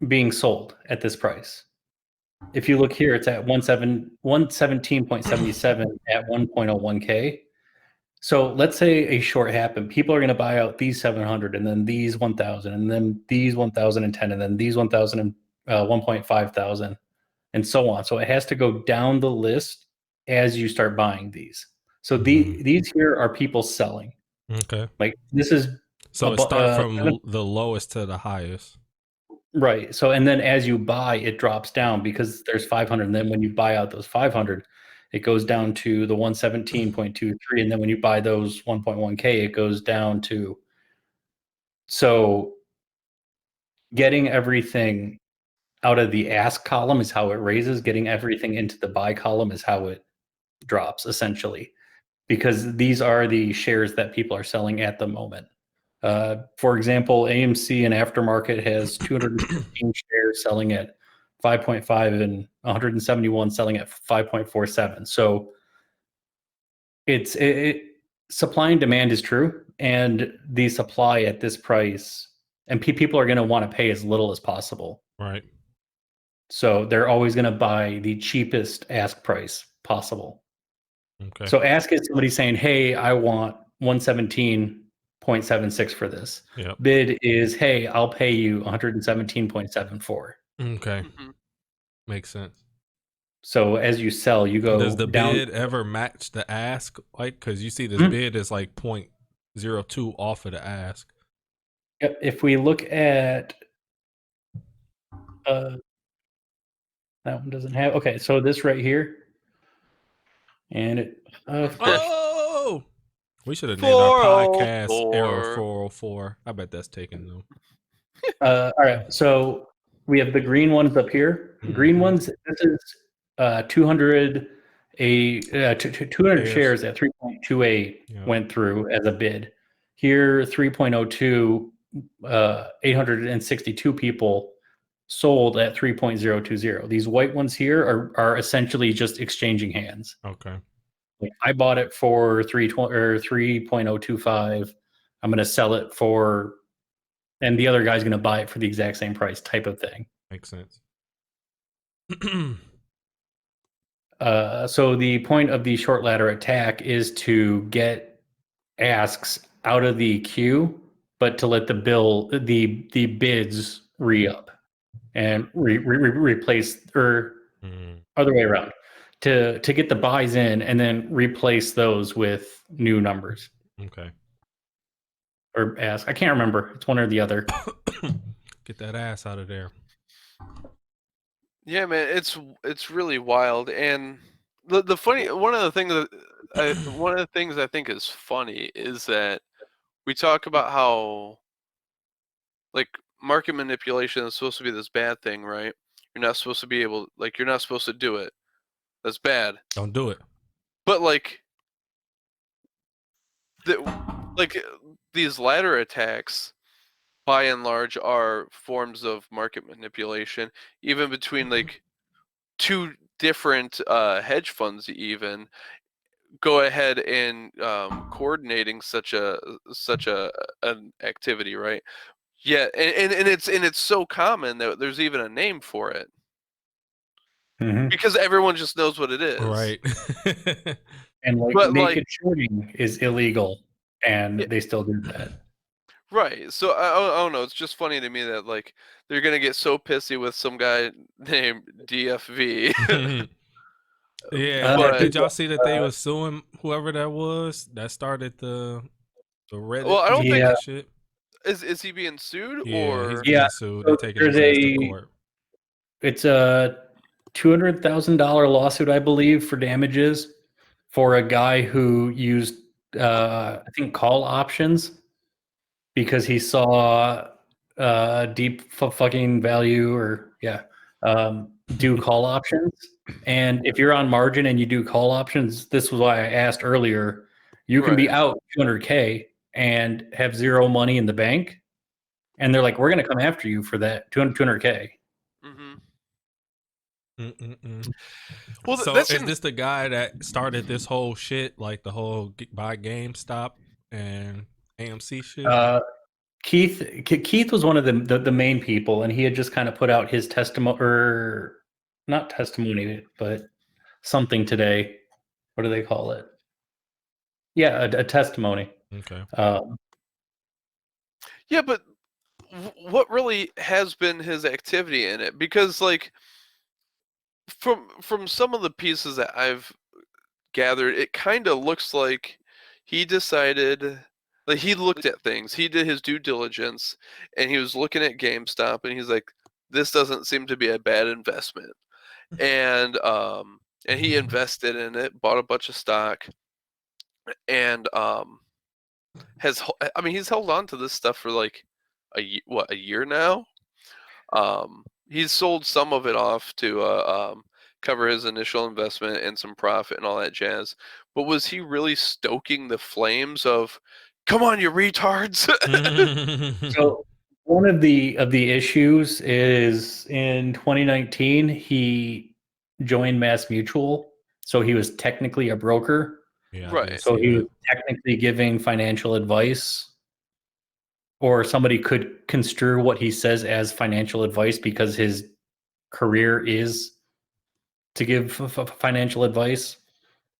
being sold at this price. If you look here, it's at 117.77 at 1.01K. So let's say a short happened. People are going to buy out these 700 and then these 1,000 and then these 1,010 and then these 1,000 and 1.5 thousand and so on. So it has to go down the list as you start buying these. So these here are people selling. Okay. Like this is so it starts from the lowest to the highest. Right. So and then as you buy, it drops down because there's 500. And then when you buy out those 500, it goes down to the 117.23. And then when you buy those 1.1K, it goes down to. So getting everything out of the ask column is how it raises. Getting everything into the buy column is how it drops, essentially, because these are the shares that people are selling at the moment. For example, AMC and aftermarket has 215 shares selling at 5.5 and 171 selling at 5.47. So supply and demand is true, and the supply at this price, and people are going to want to pay as little as possible. Right. So they're always going to buy the cheapest ask price possible. Okay. So ask is somebody saying, "Hey, I want 117.76 for this." Yep. Bid is, "Hey, I'll pay you 117.74." Okay. Makes sense. So as you sell, you go Does the down. bid ever match the ask? Like, because you see this bid is like 0.02 off of the ask. If we look at that one doesn't have. Okay, so this right here. And it, of course. Oh, we should have named our podcast Error 404. 404. I bet that's taken though. All right, so we have the green ones up here. Green ones. This is 200 200 shares at 3.28 went through as a bid. Here 3.02 862 people sold at 3.020. These white ones here are essentially just exchanging hands. Okay. Like I bought it for 3.025. I'm going to sell it for, and the other guy's going to buy it for the exact same price, type of thing. Makes sense. So the point of the short ladder attack is to get asks out of the queue, but to let the bids re-up and replace, or other way around, to get the buys in and then replace those with new numbers. Okay. Or ask. I can't remember. It's one or the other. Get that ass out of there. Yeah, man, it's really wild. And the funny one of the things I think is funny is that we talk about how like market manipulation is supposed to be this bad thing, right? You're not supposed to be able, like, you're not supposed to do it. That's bad. Don't do it. But like these ladder attacks by and large are forms of market manipulation, even between like two different hedge funds even go ahead and coordinating such an activity, right? Yeah, and it's so common that there's even a name for it. Because everyone just knows what it is. Right. And like naked shorting is illegal, and they still do that. Right. So I don't know. It's just funny to me that like they're gonna get so pissy with some guy named DFV. Yeah. Did y'all see that they was suing whoever that was that started the Reddit? Well, I don't think shit. Is he being sued or he's being sued? They're taking his ass to court. It's a $200,000 lawsuit, I believe, for damages for a guy who used I think call options because he saw deep fucking value, or do call options. And if you're on margin and you do call options, this was why I asked earlier, you can be out $200K and have zero money in the bank, and they're like, we're going to come after you for that $200K. Well, so is this the guy that started this whole shit, like the whole buy GameStop and AMC shit? Keith was one of the main people, and he had just kind of put out his testimony, or not testimony, but something today. What do they call it? Yeah, a testimony. Okay. Yeah, but what really has been his activity in it? Because like from some of the pieces that I've gathered, it kind of looks like he decided, like he looked at things, he did his due diligence, and he was looking at GameStop, and he's like, this doesn't seem to be a bad investment, and he invested in it, bought a bunch of stock, and he's held on to this stuff for like a year now. He's sold some of it off to cover his initial investment and some profit and all that jazz. But was he really stoking the flames of, come on, you retards? So one of the issues is in 2019 he joined Mass Mutual, so he was technically a broker. Yeah, right. So he was technically giving financial advice, or somebody could construe what he says as financial advice because his career is to give financial advice.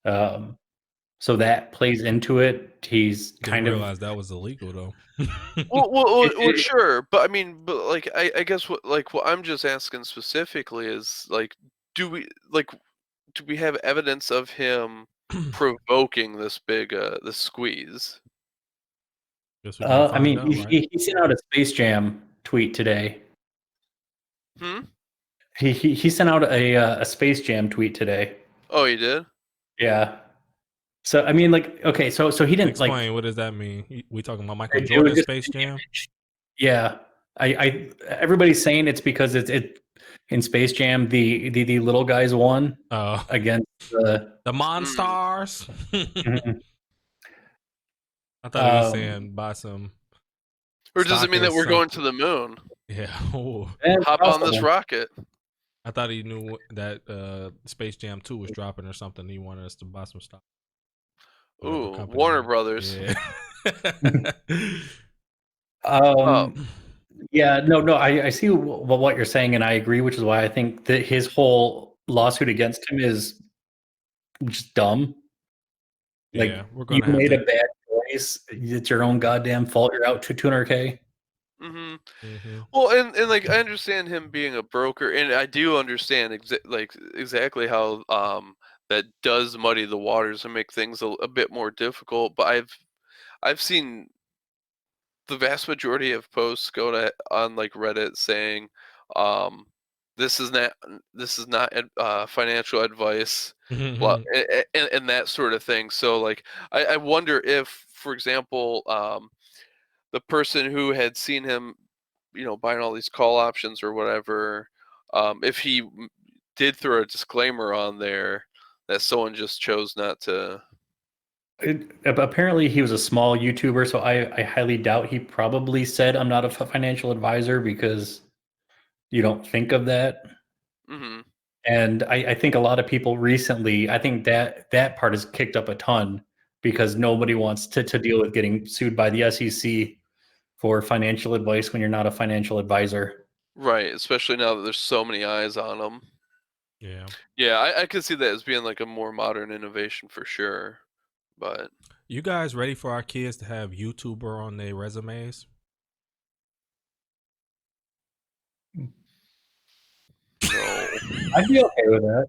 So that plays into it. He's Didn't realize that was illegal though. well, sure, but I mean, like I guess what I'm just asking specifically is like, do we have evidence of him provoking this big this squeeze? I mean, he sent out a Space Jam tweet today. He sent out a Space Jam tweet today. Oh, he did? Yeah. So I mean, like, okay, so he didn't Explain, like. what does that mean? We talking about Michael It was Jordan just Space Jam? Yeah, everybody's saying it's because it in Space Jam the little guys won against the Monstars. Mhm. I thought he was saying buy some. Or does it mean that we're going to the moon? Yeah. Hop on this rocket. I thought he knew that Space Jam 2 was dropping or something. He wanted us to buy some stock. Ooh, Warner Brothers. Yeah. Yeah, no, I see what you're saying, and I agree, which is why I think that his whole lawsuit against him is just dumb. Like, yeah, we're you gonna have made to. a bad choice. It's your own goddamn fault. You're out to 200K. Well, and like I understand him being a broker, and I do understand exactly how that does muddy the waters and make things a bit more difficult. But I've seen the vast majority of posts go to on like Reddit saying, this is not financial advice, blah, and that sort of thing. So like I wonder if, for example, the person who had seen him, buying all these call options or whatever, if he did throw a disclaimer on there that someone just chose not to. Apparently, he was a small YouTuber, so I highly doubt he probably said, "I'm not a financial advisor," because you don't think of that. And I think a lot of people recently, I think that part has kicked up a ton because nobody wants to deal with getting sued by the SEC for financial advice when you're not a financial advisor. Right, especially now that there's so many eyes on them. Yeah. Yeah, I could see that as being like a more modern innovation for sure. But you guys ready for our kids to have YouTuber on their resumes? No. I'd be okay with that.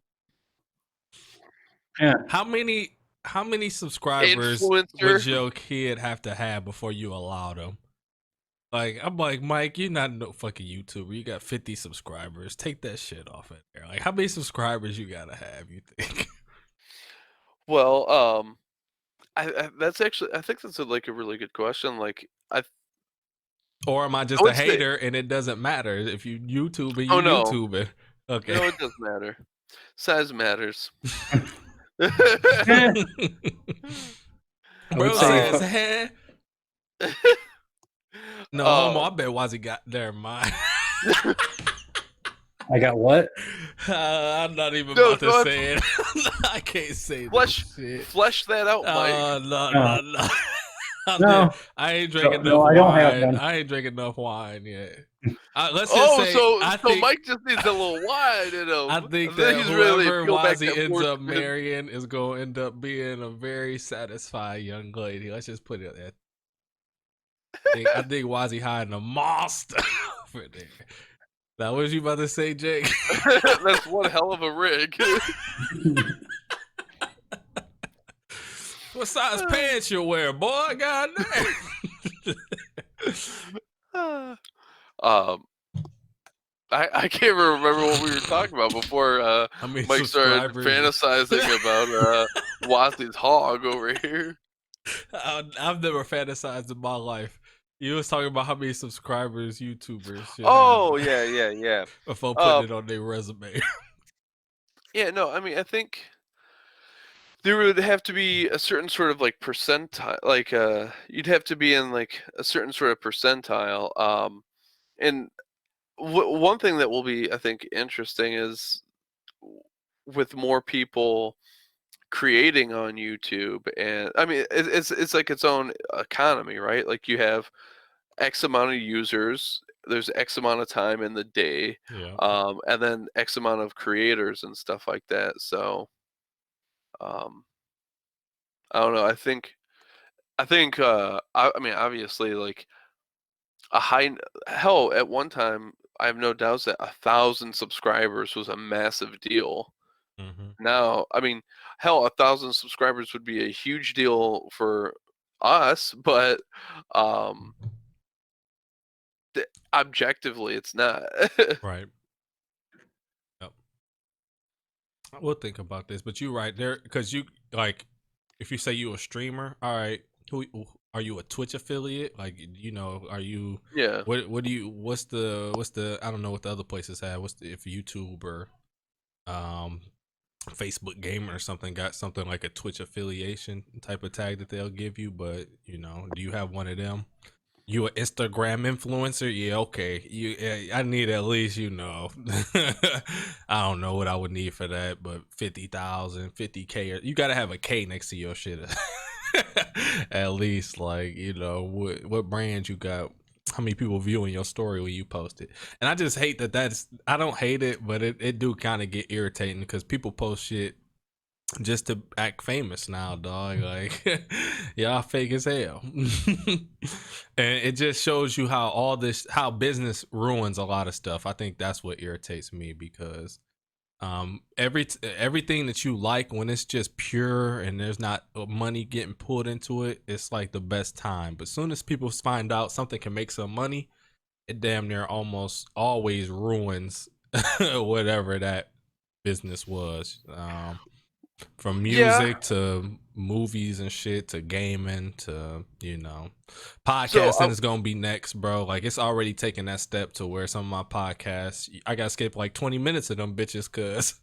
Yeah. How many subscribers would your kid have to have before you allow them? Like, I'm like, Mike, you're not no fucking YouTuber. You got 50 subscribers. Take that shit off it there. Like, how many subscribers you gotta have, you think? Well, that's actually, I think that's like a really good question. Like, or am I just a hater and it doesn't matter if you YouTube it, you no. YouTube it? Okay. No, it does matter. Size matters. Bro says, hey. No, homo, I bet Wazzy got their mind. I got what? I'm not even about to say it. I can't say that. Flesh that out, Mike. No. I ain't drinking enough wine. I don't have one. I ain't drinking enough wine yet. Let's just say, so Mike just needs a little wine in him. I think that whoever Wazzy ends up marrying is going to end up being a very satisfied young lady. Let's just put it there. I think Wazzy hiding a monster over there. Now, what was you about to say, Jake? That's one hell of a rig. What size pants you wear, boy? God damn. I can't remember what we were talking about before Mike started fantasizing about Wazzy's hog over here. I've never fantasized in my life. You was talking about how many subscribers YouTubers should have. Yeah. Before putting it on their resume. Yeah, no, I mean, I think there would have to be a certain sort of like percentile, like you'd have to be in like a certain sort of percentile. And one thing that will be, I think, interesting is with more people creating on YouTube, and I mean, it's like its own economy, right? Like you have X amount of users, there's X amount of time in the day, and then X amount of creators and stuff like that. So, I don't know. I think, I mean, obviously, like hell, at one time, I have no doubts that 1,000 subscribers was a massive deal. Now, I mean, hell, 1,000 subscribers would be a huge deal for us, but objectively, it's not. Right. Yep. We'll think about this, but you're right there because like if you say you a streamer, all right, who are you, a Twitch affiliate? Like, you know, are you? Yeah. What do you? What's the? I don't know what the other places have. What's the, if YouTube or Facebook Gamer or something got something like a Twitch affiliation type of tag that they'll give you, but you know, do you have one of them? You an Instagram influencer? Yeah, okay. I need at least, you know, I don't know what I would need for that, but 50,000, 50K. You gotta have a K next to your shit. At least, like, you know, what brand you got? How many people viewing your story when you post it? And I just hate that. I don't hate it, but it do kind of get irritating because people post shit just to act famous now, dog. Like, y'all fake as hell. And it just shows you how business ruins a lot of stuff. I think that's what irritates me, because everything that you like, when it's just pure and there's not money getting pulled into it, it's like the best time. But as soon as people find out something can make some money, it damn near almost always ruins whatever that business was. From music to movies and shit to gaming to, you know, podcasting is gonna be next, bro. Like, it's already taking that step to where some of my podcasts, I gotta skip like 20 minutes of them bitches because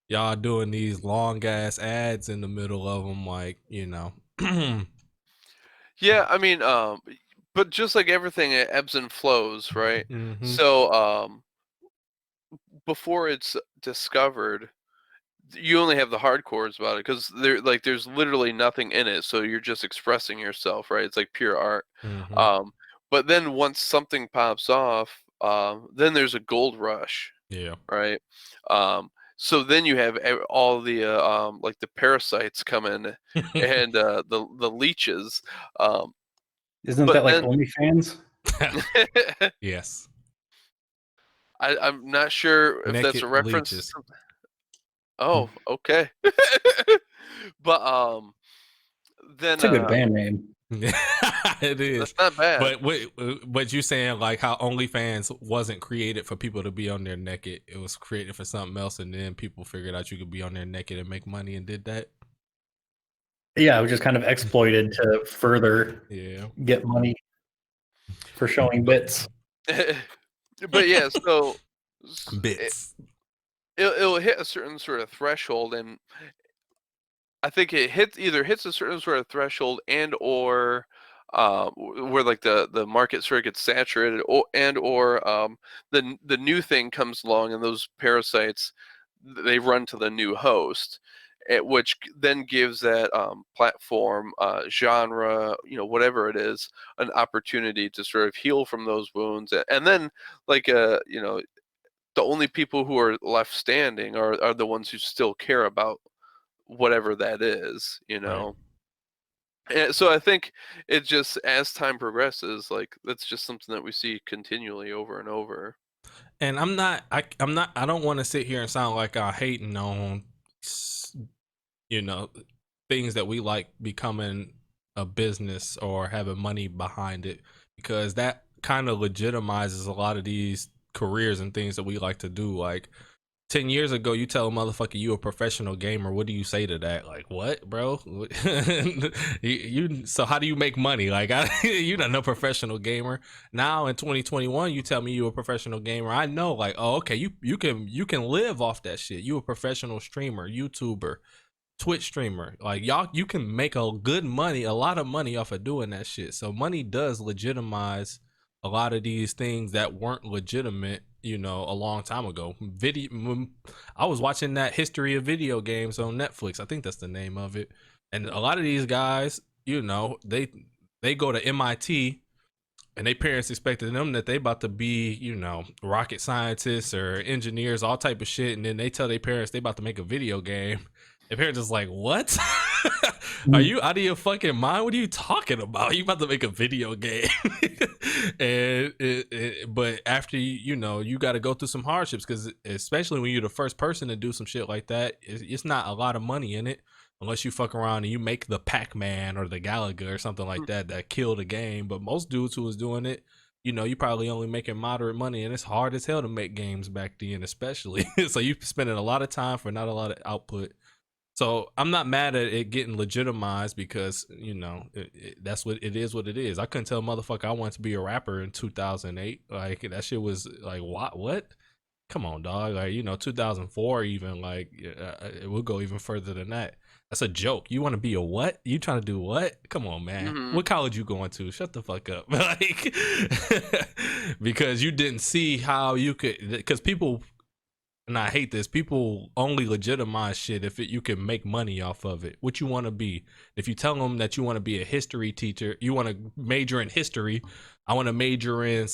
y'all doing these long ass ads in the middle of them, like, you know. Yeah, I mean, but just like everything, it ebbs and flows, right? Mm-hmm. So, before it's discovered, you only have the hardcores about it because there's literally nothing in it, so you're just expressing yourself, right? It's like pure art. Mm-hmm. But then once something pops off, then there's a gold rush. Yeah. Right. So then you have all the like the parasites come in and the leeches. Isn't but that like then OnlyFans? Yes. I'm not sure if that's a Naked reference to leeches. something. Oh, okay. But then It's a good band name. It is. that's not bad. But you saying like how OnlyFans wasn't created for people to be on there naked. It was created for something else, and then people figured out you could be on there naked and make money and did that. Yeah, it was just kind of exploited to further get money for showing bits. But yeah, so bits. It'll hit a certain sort of threshold, and I think it either hits a certain sort of threshold and or where like the market sort of gets saturated, or the new thing comes along, and those parasites, they run to the new host, which then gives that platform, genre, you know, whatever it is, an opportunity to sort of heal from those wounds, and then like you know, the only people who are left standing are the ones who still care about whatever that is, you know. Right. And so I think it just, as time progresses, like that's just something that we see continually over and over. And I don't want to sit here and sound like I'm hating on, you know, things that we like becoming a business or having money behind it, because that kind of legitimizes a lot of these careers and things that we like to do. Like 10 years ago, you tell a motherfucker you a professional gamer, what do you say to that? Like, what, bro? So how do you make money? Like, you're not no professional gamer. Now in 2021, you tell me you a professional gamer, I know, like, oh, okay, you can live off that shit. You a professional streamer, YouTuber, Twitch streamer. Like, y'all, you can make a lot of money off of doing that shit. So money does legitimize a lot of these things that weren't legitimate, you know, a long time ago. I was watching that History of Video Games on Netflix. I think that's the name of it. And a lot of these guys, you know, they go to MIT, and their parents expected them that they about to be, you know, rocket scientists or engineers, all type of shit. And then they tell their parents they about to make a video game. Their parents is like, what? Are you out of your fucking mind? What are you talking about? You about to make a video game? And but after you know, you got to go through some hardships, because especially when you're the first person to do some shit like that, it's not a lot of money in it, unless you fuck around and you make the Pac-Man or the Galaga or something like that kill the game. But most dudes who was doing it, you know, you probably only making moderate money, and it's hard as hell to make games back then, especially. So you spending a lot of time for not a lot of output. So I'm not mad at it getting legitimized because that's what it is. What it is. I couldn't tell a motherfucker I wanted to be a rapper in 2008. Like that shit was like what? Come on, dog. Like 2004 even. Like it will go even further than that. That's a joke. You want to be a what? You trying to do what? Come on, man. Mhm. What college you going to? Shut the fuck up. Like because you didn't see how you could. Because people, and I hate this, people only legitimize shit if you can make money off of it. What you want to be. If you tell them that you want to be a history teacher, you want to major in history, I want to major in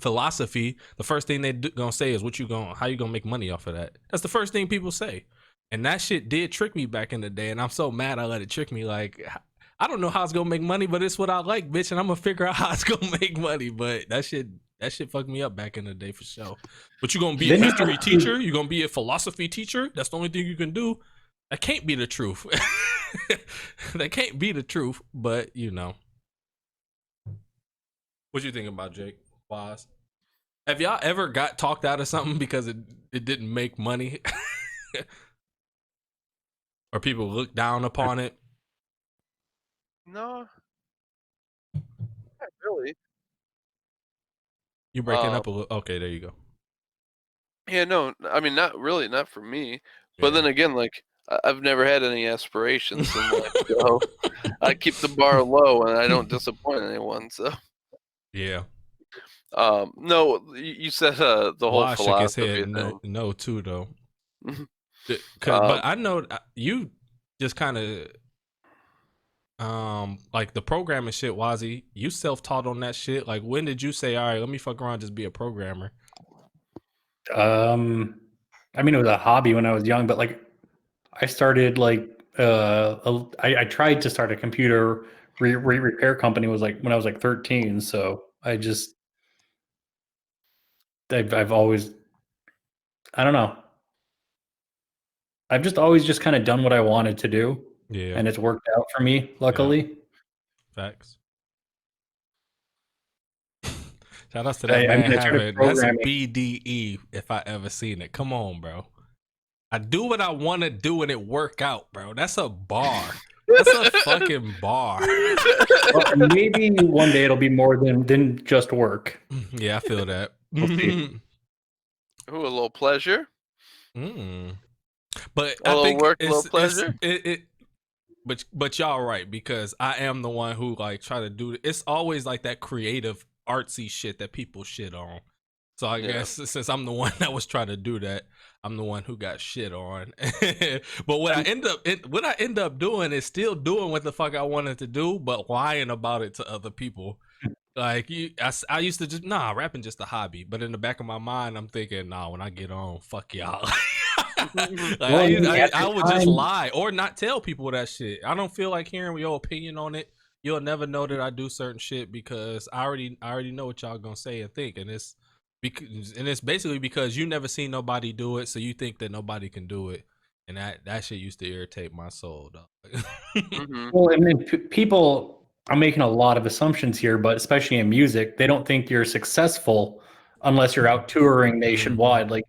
philosophy, the first thing they gonna say is how you gonna make money off of that. That's the first thing people say. And that shit did trick me back in the day, and I'm so mad I let it trick me. Like, I don't know how it's gonna make money, but it's what I like, bitch, and I'm gonna figure out how it's gonna make money. But that shit fucked me up back in the day for sure. But you gonna be a history teacher? You gonna be a philosophy teacher? That's the only thing you can do? That can't be the truth. That can't be the truth, but What you think about, Jake? Wise? Have y'all ever got talked out of something because it didn't make money? Or people look down upon it? No, not really. You breaking up a little. Okay, there you go. Yeah, no, I mean, not really, not for me. But then again, like, I've never had any aspirations in life, so I keep the bar low and I don't disappoint anyone. So yeah. No, you said the whole Wise shook his philosophy head thing. no too though. But I know you just kind of like the programming shit, Wazzy. You self-taught on that shit. Like, when did you say, all right, let me fuck around, just be a programmer? I mean, it was a hobby when I was young, but like I started like I tried to start a computer repair company was like when I was like 13. So I've always, I don't know. I've just always just kind of done what I wanted to do. Yeah. And it's worked out for me, luckily. Facts. Shout out to that man having that's a BDE if I ever seen it. Come on, bro. I do what I want to do and it work out, bro. That's a bar. That's a fucking bar. Well, maybe one day it'll be more than just work. Yeah, I feel that. We'll see. Ooh, a little pleasure. But I think work, it's, a little pleasure. But y'all right, because I am the one who like try to do it. It's always like that creative artsy shit that people shit on. So I guess since I'm the one that was trying to do that, I'm the one who got shit on. But what I end up doing is still doing what the fuck I wanted to do, but lying about it to other people. Like I used to just rapping just a hobby, but in the back of my mind, I'm thinking, when I get on, fuck y'all. I would just lie or not tell people that shit. I don't feel like hearing your opinion on it. You'll never know that I do certain shit because I already know what y'all gonna say and think, and it's basically because you never seen nobody do it, so you think that nobody can do it, and that shit used to irritate my soul, dog. Well, and then people. I'm making a lot of assumptions here, but especially in music, they don't think you're successful unless you're out touring nationwide. Like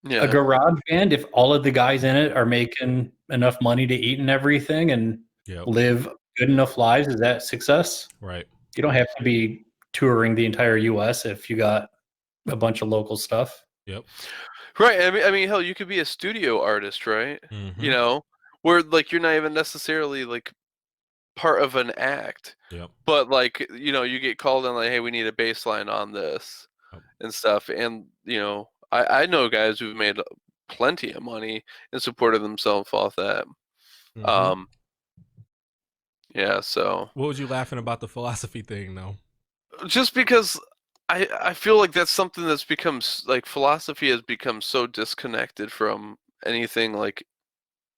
a garage band, if all of the guys in it are making enough money to eat and everything and live good enough lives, is that success? Right. You don't have to be touring the entire US if you got a bunch of local stuff. Yep. Right. I mean, hell, you could be a studio artist, right? You know, where like you're not even necessarily like part of an act. Yep. But like, you get called in like, hey, we need a bass line on this and stuff. And, I know guys who've made plenty of money and supported themselves off that. Yeah, so. What was you laughing about the philosophy thing though? Just because I feel like that's something that's become like philosophy has become so disconnected from anything like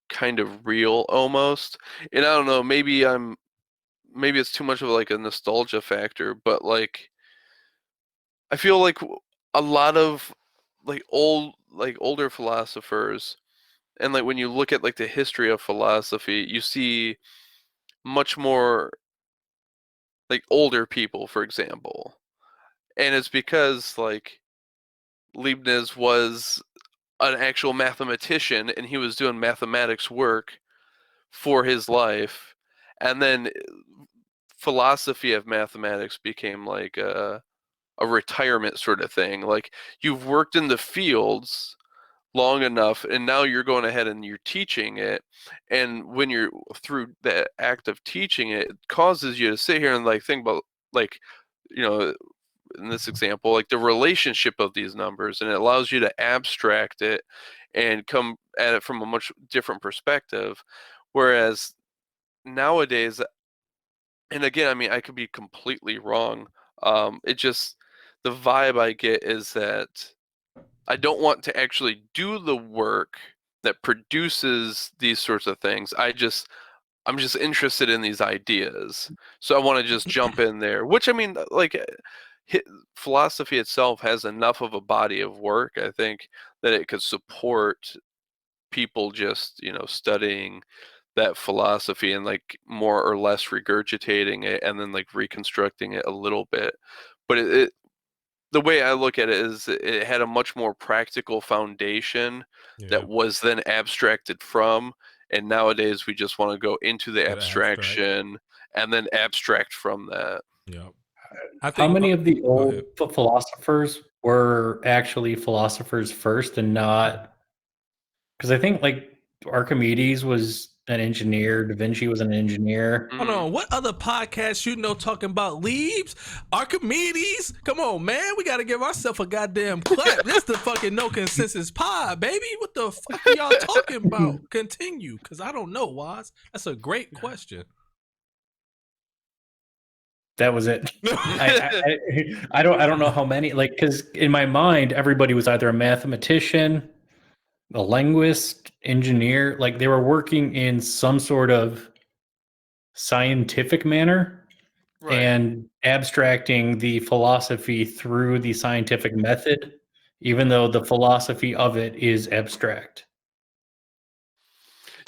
kind of real almost. And I don't know, maybe it's too much of like a nostalgia factor, but like I feel like a lot of like older philosophers, and like when you look at like the history of philosophy, you see much more like older people, for example. And it's because like Leibniz was an actual mathematician, and he was doing mathematics work for his life, and then philosophy of mathematics became like a retirement sort of thing. Like, you've worked in the fields long enough, and now you're going ahead and you're teaching it, and when you're through the act of teaching it, it causes you to sit here and like think about, like, you know, in this example, like the relationship of these numbers, and it allows you to abstract it and come at it from a much different perspective. Whereas nowadays, and again, I mean, I could be completely wrong. It just, the vibe I get is that I don't want to actually do the work that produces these sorts of things. I'm just interested in these ideas. So I want to just jump in there, which, I mean, like, philosophy itself has enough of a body of work, I think, that it could support people just, you know, studying that philosophy and like more or less regurgitating it and then like reconstructing it a little bit. But the way I look at it is it had a much more practical foundation that was then abstracted from. And nowadays we just want to go into the abstraction and then abstract from that. Yeah. How many of the old philosophers were actually philosophers first and not? Because I think like Archimedes was an engineer, Da Vinci was an engineer. Hold on, what other podcast you know talking about leaves? Archimedes? Come on, man, we gotta give ourselves a goddamn clap. This the fucking no consensus pod, baby. What the fuck are y'all talking about? Continue, because I don't know, Waz. That's a great question. That was it. I don't know how many, like, because in my mind everybody was either a mathematician, a linguist, engineer, like they were working in some sort of scientific manner, right, and abstracting the philosophy through the scientific method, even though the philosophy of it is abstract.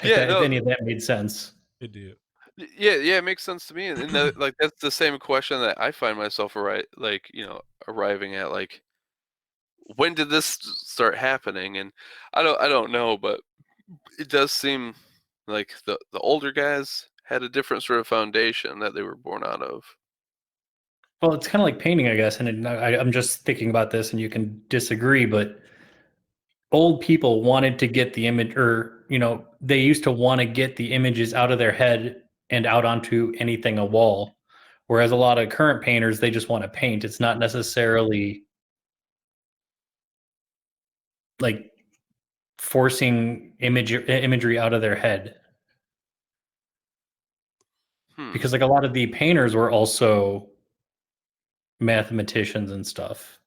If any of that made sense. It did. Yeah, it makes sense to me, and like that's the same question that I find myself arriving at, like, when did this start happening? And I don't know, but it does seem like the older guys had a different sort of foundation that they were born out of. Well, it's kind of like painting, I guess, and I'm just thinking about this, and you can disagree, but old people wanted to get the image, or they used to want to get the images out of their head and out onto anything, a wall, whereas a lot of current painters, they just want to paint. It's not necessarily like forcing imagery out of their head, because like a lot of the painters were also mathematicians and stuff,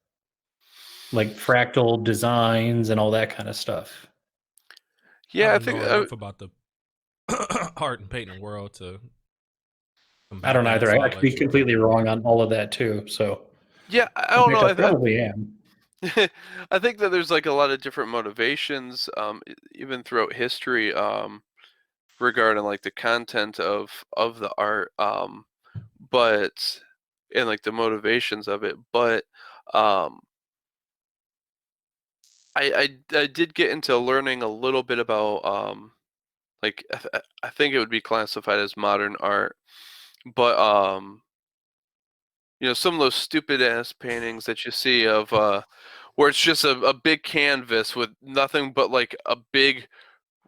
like fractal designs and all that kind of stuff. Yeah, I think enough about the art and painting world to. I don't either. I could be completely wrong on all of that too. So yeah, I don't know. I probably am. I think that there's like a lot of different motivations, even throughout history, regarding like the content of the art, but and like the motivations of it. But I did get into learning a little bit about like I think it would be classified as modern art, but some of those stupid ass paintings that you see of where it's just a big canvas with nothing but like a big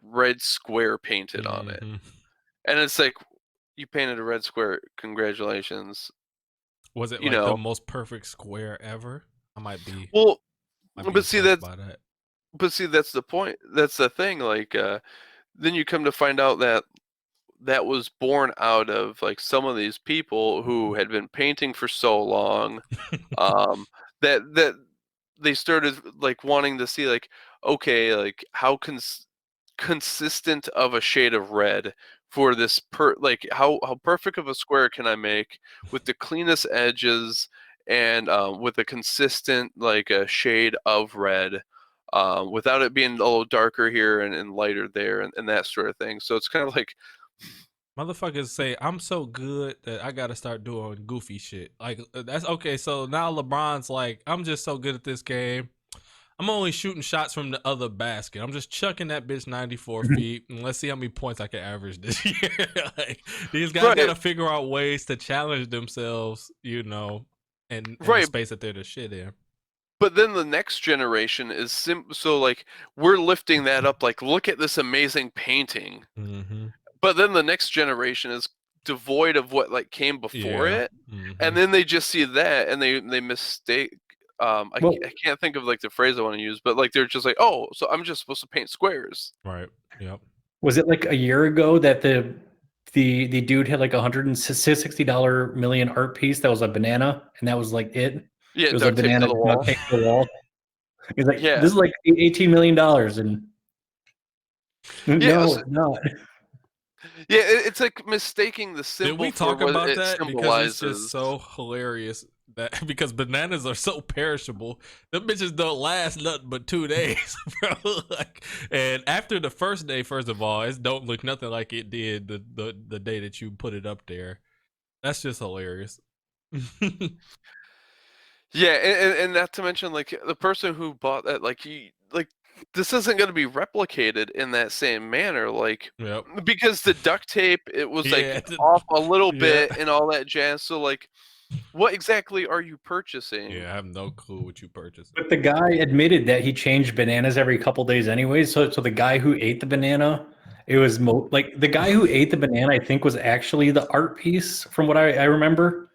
red square painted on it. And it's like, you painted a red square, congratulations. Was it like the most perfect square ever? I might be. Well, but see that's the point. That's the thing. Like, then you come to find out that was born out of like some of these people who had been painting for so long, that they started like wanting to see like, okay, like how consistent of a shade of red for this like how perfect of a square can I make with the cleanest edges and with a consistent like a shade of red, without it being a little darker here and lighter there and that sort of thing. So it's kind of like, motherfuckers say I'm so good that I gotta start doing goofy shit. Like, that's okay. So now LeBron's like, I'm just so good at this game, I'm only shooting shots from the other basket. I'm just chucking that bitch 94 feet, and let's see how many points I can average this year. Like, these guys got to figure out ways to challenge themselves, you know, in the space that they're the shit in. But then the next generation is so like we're lifting that up. Like, look at this amazing painting. Mm-hmm. But then the next generation is devoid of what like came before it, and then they just see that and they mistake. I can't think of like the phrase I want to use, but like they're just like, oh, so I'm just supposed to paint squares. Right. Yep. Was it like a year ago that the dude had like $160 million art piece that was a banana, and that was like it? Yeah, it was a banana to the wall. Taped to the wall. He's like, this is like $18 million, and no, it's not. Yeah, it's like mistaking the symbol. Did we talk about that? Because it's just so hilarious that because bananas are so perishable, the bitches don't last nothing but 2 days, bro. Like, and after the first day, first of all, it don't look nothing like it did the day that you put it up there. That's just hilarious. Yeah, and not to mention like the person who bought that, like this isn't going to be replicated in that same manner, like because the duct tape it was like off a little bit and all that jazz. So like, what exactly are you purchasing? Yeah, I have no clue what you purchased. But the guy admitted that he changed bananas every couple days anyways. So the guy who ate the banana, it was like the guy who ate the banana, I think was actually the art piece from what I remember.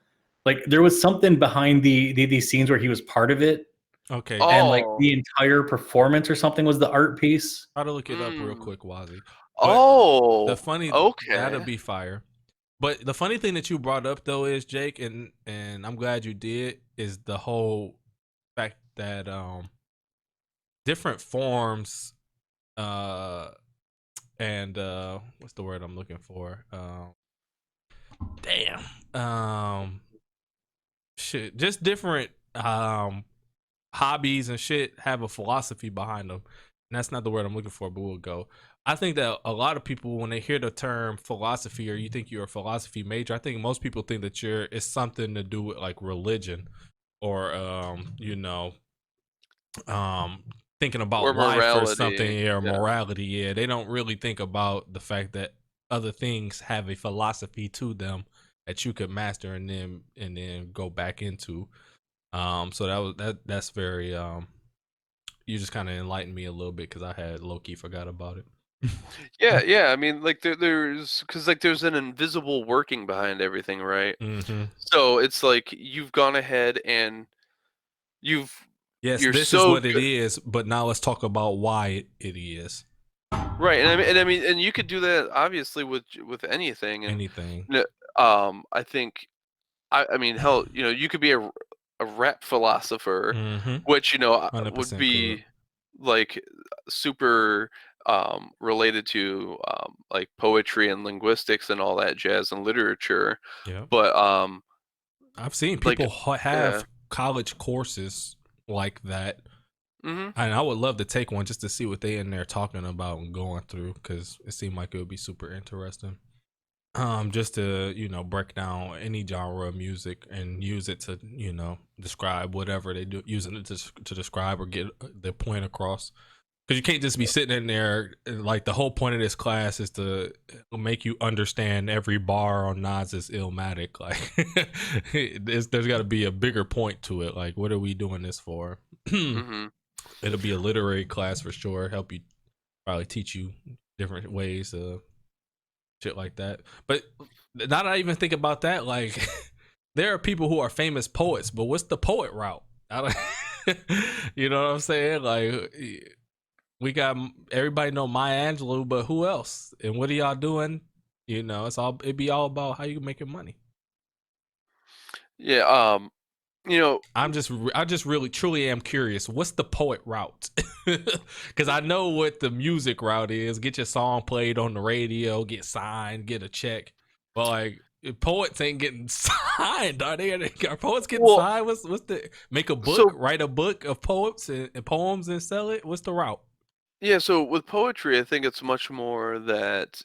Like there was something behind these scenes where he was part of it. Okay. And like the entire performance or something was the art piece. I'll look it up real quick, Wazzy. But the funny that'll be fire. But the funny thing that you brought up though is, Jake, and I'm glad you did, is the whole fact that different forms and what's the word I'm looking for? Shit, just different hobbies and shit have a philosophy behind them. And that's not the word I'm looking for, but we'll go. I think that a lot of people, when they hear the term philosophy, or you think you're a philosophy major, I think most people think that it's something to do with like religion or thinking about or life morality, or something, or morality. Yeah, they don't really think about the fact that other things have a philosophy to them that you could master and then go back into. So that's very you just kind of enlightened me a little bit because I had low-key forgot about it. Yeah. I mean, like there's an invisible working behind everything, right? So it's like you've gone ahead and this is what it is, but now let's talk about why it is. Right, and you could do that obviously with anything. I think, I mean, hell, you could be a rap philosopher, which would be like super related to like poetry and linguistics and all that jazz and literature. Yeah, but I've seen people have college courses like that. And I would love to take one just to see what they in there talking about and going through, because it seemed like it would be super interesting. Just to break down any genre of music and use it to describe whatever they do, using it to describe or get their point across. Because you can't just be sitting in there, like the whole point of this class is to make you understand every bar on Nas's Illmatic. Like there's got to be a bigger point to it. Like, what are we doing this for? It'll be a literary class for sure. Help you, probably teach you different ways of shit like that. But now that I even think about that, like there are people who are famous poets, but what's the poet route? You know what I'm saying? Like we got everybody know Maya Angelou, but who else? And what are y'all doing? It'd be all about how you making money. Yeah. I just really truly am curious. What's the poet route? Because I know what the music route is. Get your song played on the radio, get signed, get a check. But like, poets ain't getting signed, are they? Are poets getting signed? What's the make a book, write a book of poems and sell it? What's the route? Yeah, so with poetry, I think it's much more that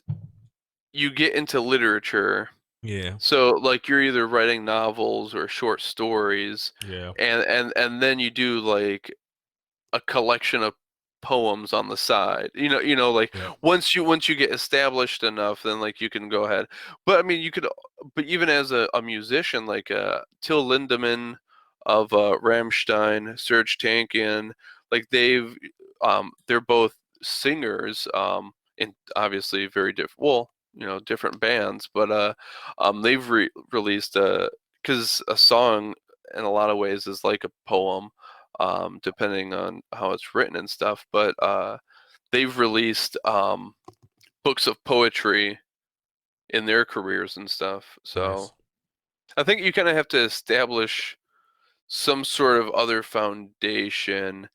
you get into literature. Yeah. So like you're either writing novels or short stories. Yeah. And then you do like a collection of poems on the side. Like once you get established enough, then like you can go ahead. But I mean, but even as a musician, like Till Lindemann of Rammstein, Serge Tankian, like they're both singers, in obviously very different, different bands, but they've released because a song in a lot of ways is like a poem, depending on how it's written and stuff. But they've released books of poetry in their careers and stuff. So Nice. I think you kind of have to establish some sort of other foundation,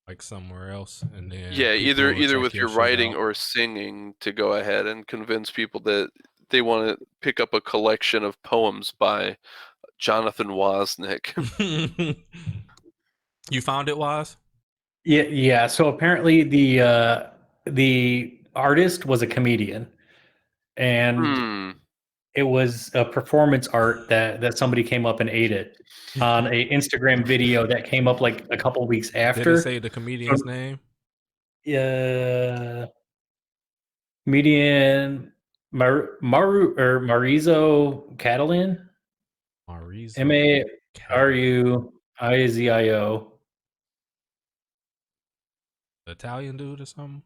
like somewhere else, and then either with your writing or singing, to go ahead and convince people that they want to pick up a collection of poems by Jonathan Wozniak. You found it, Woz? Yeah. So apparently the artist was a comedian, and it was a performance art that somebody came up and ate it on a Instagram video that came up like a couple weeks after. Did it say the comedian's name? Yeah, comedian Marizo Catalan. Marizo Maruizio. Italian dude or something?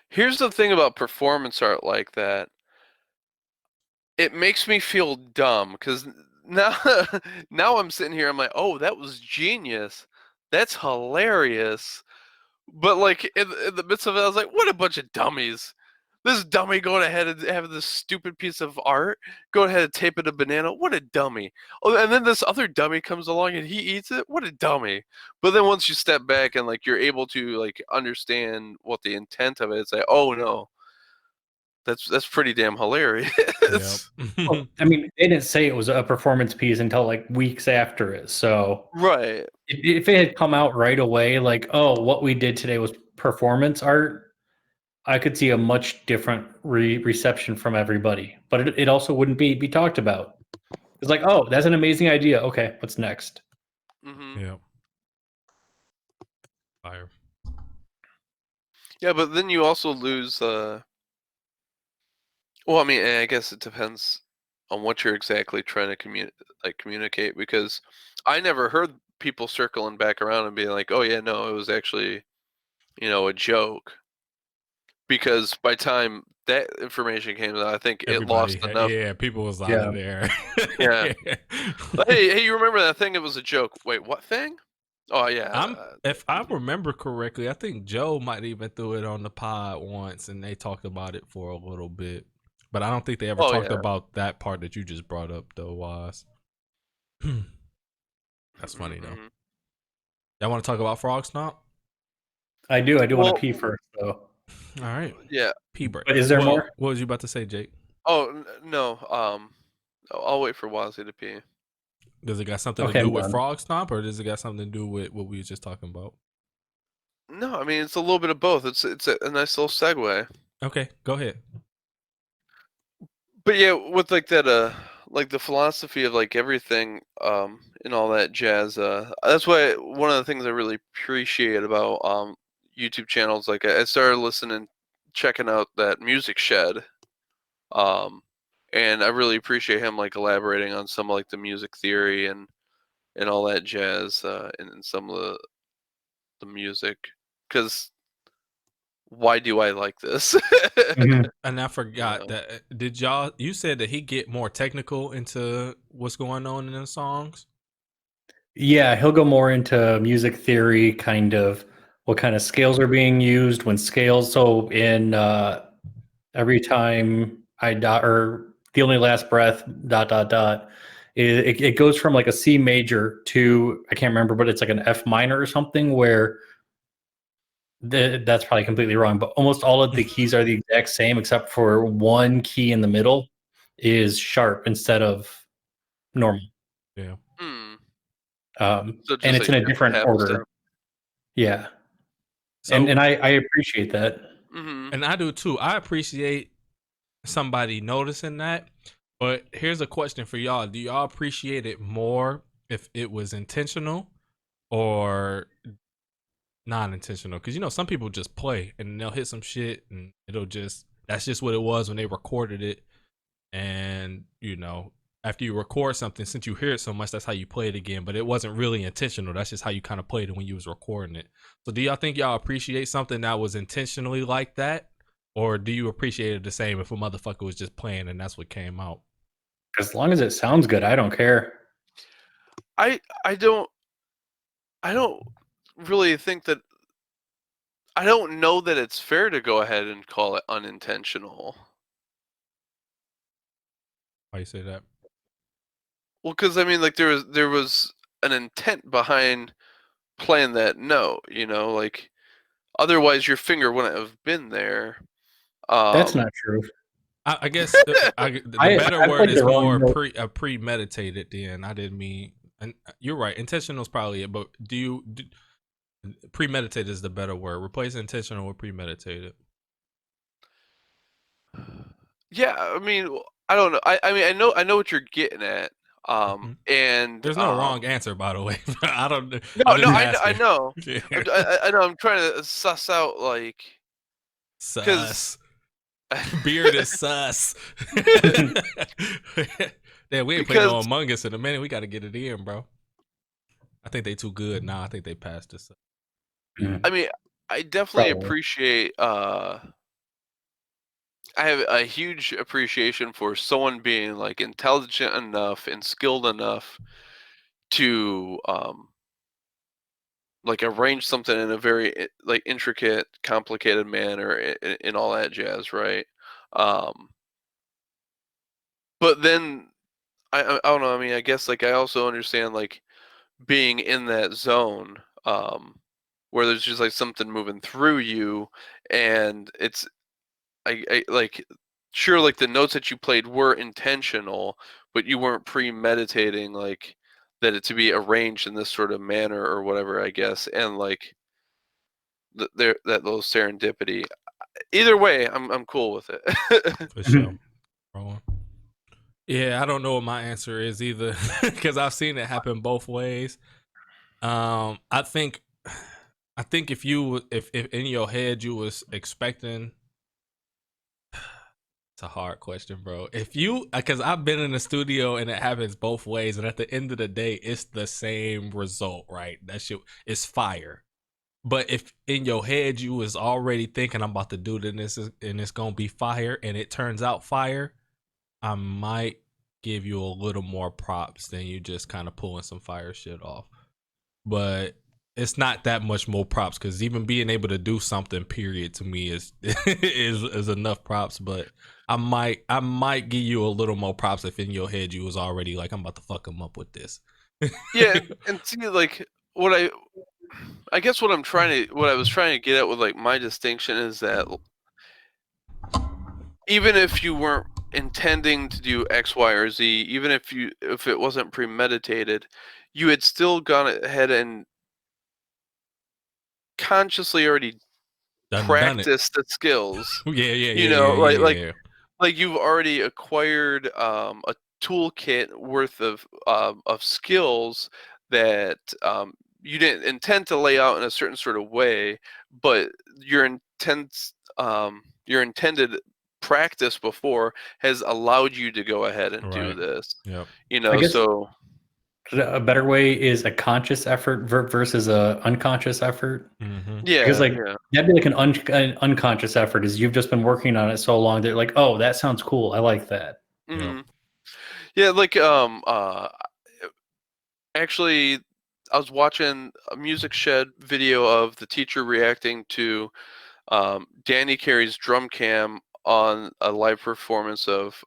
Here's the thing about performance art like that. It makes me feel dumb because now I'm sitting here, I'm like, oh, that was genius. That's hilarious. But like in the midst of it, I was like, what a bunch of dummies. This dummy going ahead and having this stupid piece of art, go ahead and tape it a banana. What a dummy. Oh, and then this other dummy comes along and he eats it. What a dummy. But then once you step back and like you're able to like understand what the intent of it, it's like, oh no, that's pretty damn hilarious. Well, I mean, they didn't say it was a performance piece until like weeks after it. So right. If it had come out right away, like, oh, what we did today was performance art, I could see a much different reception from everybody. But it also wouldn't be talked about. It's like, oh, that's an amazing idea. Okay, what's next? Mm-hmm. Yeah. Fire. Yeah, but then you also lose. Well, I mean, I guess it depends on what you're exactly trying to communicate. Because I never heard people circling back around and being like, "Oh yeah, no, it was actually, a joke." Because by the time that information came out, I think it lost enough. Yeah, people was out of there. Yeah. hey, you remember that thing? It was a joke. Wait, what thing? Oh yeah. If I remember correctly, I think Joe might even threw it on the pod once, and they talked about it for a little bit. But I don't think they ever talked about that part that you just brought up, though, Waz. That's funny, though. Y'all want to talk about Frogstomp? I do. I do want to pee first, though. All right. Yeah. Pee break. But is there more? What was you about to say, Jake? Oh no. I'll wait for Wazzy to pee. Does it got something to do with Frogstomp, or does it got something to do with what we were just talking about? No, I mean it's a little bit of both. It's a nice little segue. Okay, go ahead. But yeah, with like that like the philosophy of like everything and all that jazz, that's why one of the things I really appreciate about YouTube channels, like I started checking out that Music Shed, and I really appreciate him like elaborating on some of like the music theory and all that jazz, and some of the music, because why do I like this? And I forgot that. You said that he get more technical into what's going on in the songs? Yeah, he'll go more into music theory, kind of what kind of scales are being used when scales. So in Every Time I Die, or The Only Last Breath, ... It goes from like a C major to, I can't remember, but it's like an F minor or something, where that's probably completely wrong, but almost all of the keys are the exact same except for one key in the middle is sharp instead of normal. Yeah. And it's in a different order. Yeah. So, and I appreciate that. And I do too. I appreciate somebody noticing that. But here's a question for y'all. Do y'all appreciate it more if it was intentional, or non-intentional? Because some people just play and they'll hit some shit and that's just what it was when they recorded it. And after you record something, since you hear it so much, that's how you play it again. But it wasn't really intentional. That's just how you kind of played it when you was recording it. So do y'all think y'all appreciate something that was intentionally like that? Or do you appreciate it the same if a motherfucker was just playing and that's what came out? As long as it sounds good, I don't care. I don't really think that. I don't know that it's fair to go ahead and call it unintentional. Why you say that? Well, because I mean, like there was an intent behind playing that note, like otherwise your finger wouldn't have been there. That's not true. I guess the better word is more premeditated. Then I didn't mean, and you're right. Intentional is probably it, but premeditated is the better word. Replace intentional with premeditated. Yeah, I mean, I don't know. I mean, I know what you're getting at. And there's no wrong answer, by the way. I don't. No, I know. I know. I'm trying to suss out sus. Beard is sus. Damn, we ain't playing no Among Us in a minute. We got to get it in, bro. I think they too good now. I think they passed this. I mean, I definitely appreciate. I have a huge appreciation for someone being like intelligent enough and skilled enough to like arrange something in a very like intricate, complicated manner in all that jazz, right? But then I don't know. I mean, I guess like I also understand like being in that zone where there's just like something moving through you, and it's I like sure like the notes that you played were intentional, but you weren't premeditating like that it to be arranged in this sort of manner or whatever, I guess, and like that little serendipity. Either way, I'm cool with it. For sure. Yeah, I don't know what my answer is either because I've seen it happen both ways. I think if in your head you was expecting, it's a hard question, bro. Because I've been in the studio and it happens both ways, and at the end of the day, it's the same result, right? That shit is fire. But if in your head you was already thinking I'm about to do this and it's gonna be fire, and it turns out fire, I might give you a little more props than you just kind of pulling some fire shit off. But it's not that much more props because even being able to do something, period, to me is enough props. But I might give you a little more props if in your head you was already like, I'm about to fuck him up with this. Yeah, and see, like I guess what I was trying to get at with like my distinction is that even if you weren't intending to do X, Y, or Z, even if it wasn't premeditated, you had still gone ahead and consciously already practiced the skills. Yeah. Like you've already acquired a toolkit worth of skills that you didn't intend to lay out in a certain sort of way, but your intended practice before has allowed you to go ahead and do this. Yep. So a better way is a conscious effort versus a unconscious effort. Mm-hmm. Yeah, because that'd be like an unconscious effort. Is you've just been working on it so long that like, oh, that sounds cool. I like that. Mm-hmm. Yeah, like actually, I was watching a Music Shed video of the teacher reacting to Danny Carey's drum cam on a live performance of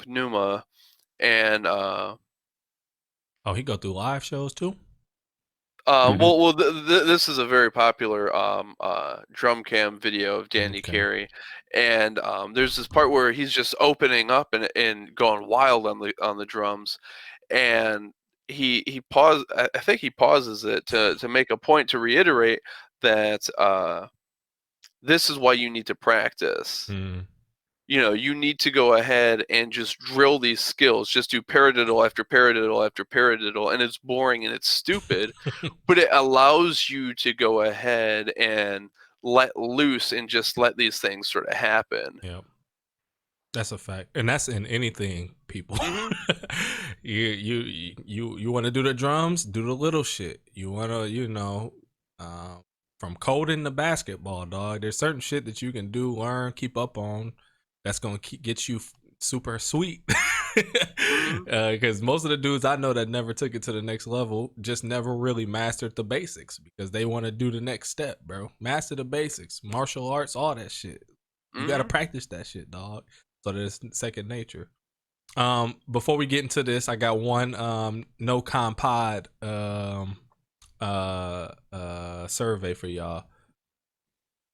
Pneuma, and he go through live shows too. Well, this is a very popular drum cam video of Danny Carey, and there's this part where he's just opening up and going wild on the drums, and he paused. I think he pauses it to make a point to reiterate that this is why you need to practice. you need to go ahead and just drill these skills. Just do paradiddle after paradiddle after paradiddle, and it's boring and it's stupid, but it allows you to go ahead and let loose and just let these things sort of happen. Yep. That's a fact, and that's in anything, people. You want to do the drums, do the little shit. You want to, from coding to basketball, dog. There's certain shit that you can do, learn, keep up on. That's gonna get you super sweet. Because most of the dudes I know that never took it to the next level just never really mastered the basics because they want to do the next step, bro. Master the basics, martial arts, all that shit. You gotta practice that shit, dog. So that it's second nature. Before we get into this, I got one no compod survey for y'all.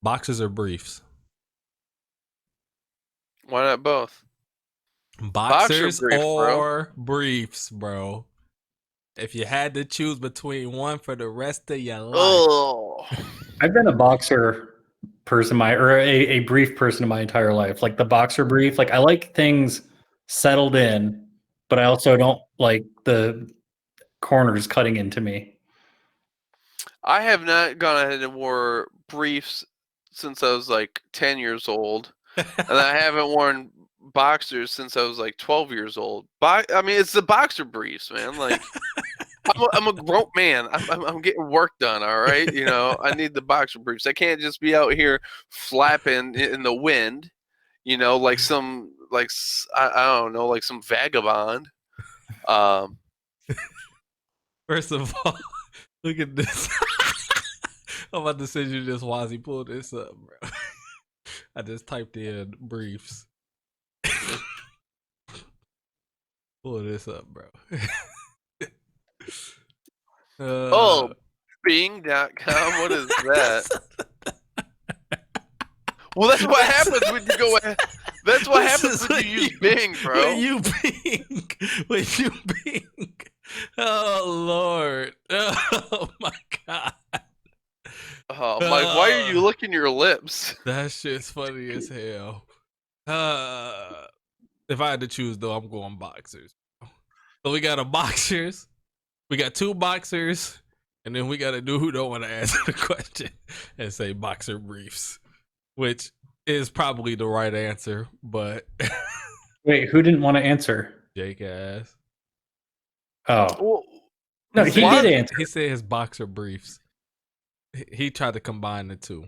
Boxers or briefs? Why not both? Boxers or briefs, bro. If you had to choose between one for the rest of your life. I've been a boxer person a brief person in my entire life. Like the boxer brief. Like I like things settled in, but I also don't like the corners cutting into me. I have not gone ahead and wore briefs since I was like 10 years old. And I haven't worn boxers since I was like 12 years old. I mean, it's the boxer briefs, man. Like, I'm a grown man. I'm getting work done, all right? I need the boxer briefs. I can't just be out here flapping in the wind, like some, I don't know, like some vagabond. First of all, look at this. I'm about to send you this Wazzy. Pull this up, bro. I just typed in briefs. Pull this up, bro. Bing.com. What is that? Well, that's what happens when you go. That's what happens when you use Bing, bro. When you Bing. Oh Lord. Oh my God. Oh, Mike, why are you licking your lips? That shit's funny as hell. If I had to choose, though, I'm going boxers. So we got boxers. We got two boxers. And then we got a dude who don't want to answer the question and say boxer briefs, which is probably the right answer. But wait, who didn't want to answer? Jake ass. Oh. Well, no, he did answer. He said his boxer briefs. He tried to combine the two.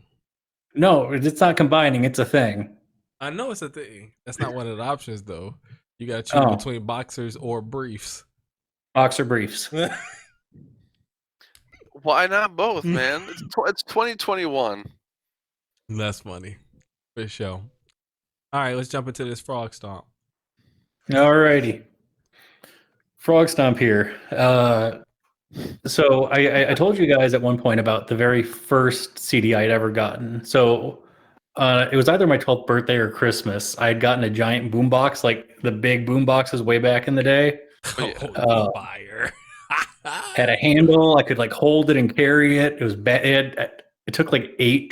No, it's not combining. It's a thing. I know it's a thing. That's not one of the options, though. You got to choose between boxers or briefs. Boxer briefs. Why not both, man? It's 2021. That's funny. For sure. All right, let's jump into this Frogstomp. Alrighty. Frogstomp here. So I told you guys at one point about the very first CD I'd ever gotten. So it was either my 12th birthday or Christmas. I had gotten a giant boombox, like the big boomboxes way back in the day. Fire. Had a handle. I could like hold it and carry it. It was bad. It took like 8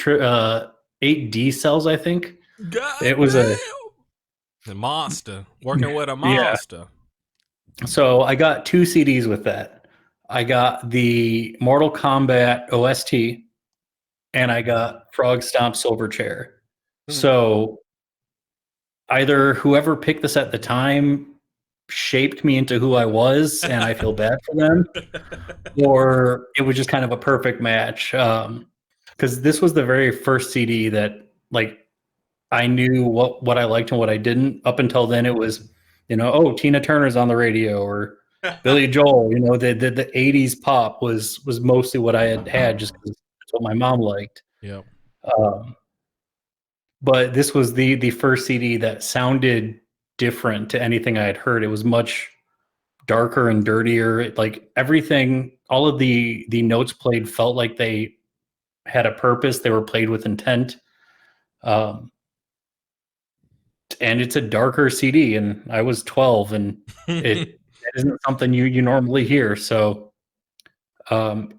D cells, I think. God it was a monster. Working with a monster. Yeah. So I got 2 CDs with that. I got the Mortal Kombat OST, and I got Frogstomp SilverChair. So either whoever picked this at the time shaped me into who I was, and I feel bad for them, or it was just kind of a perfect match. Because this was the very first CD that like I knew what I liked and what I didn't. Up until then, it was Tina Turner's on the radio or Billy Joel. The 80s pop was mostly what I had just because that's what my mom liked. Yep. But this was the first CD that sounded different to anything I had heard. It was much darker and dirtier. Like everything, all of the notes played felt like they had a purpose. They were played with intent. And it's a darker CD, and I was 12, and it isn't something you normally hear. So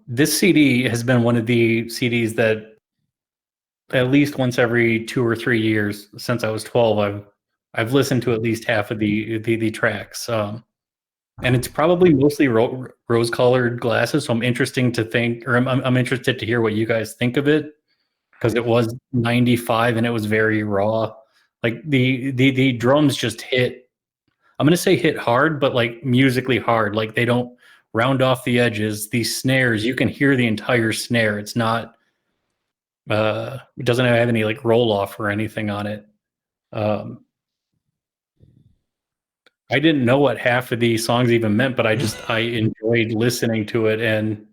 this CD has been one of the CDs that at least once every 2 or 3 years since I was 12, I've listened to at least half of the tracks, and it's probably mostly rose-colored glasses. So I'm interested to hear what you guys think of it, because it was 95 and it was very raw. Like the drums just hit. I'm gonna say hit hard, but like musically hard. Like they don't round off the edges. These snares, you can hear the entire snare. It's not. It doesn't have any like roll off or anything on it. I didn't know what half of these songs even meant, but I enjoyed listening to it, and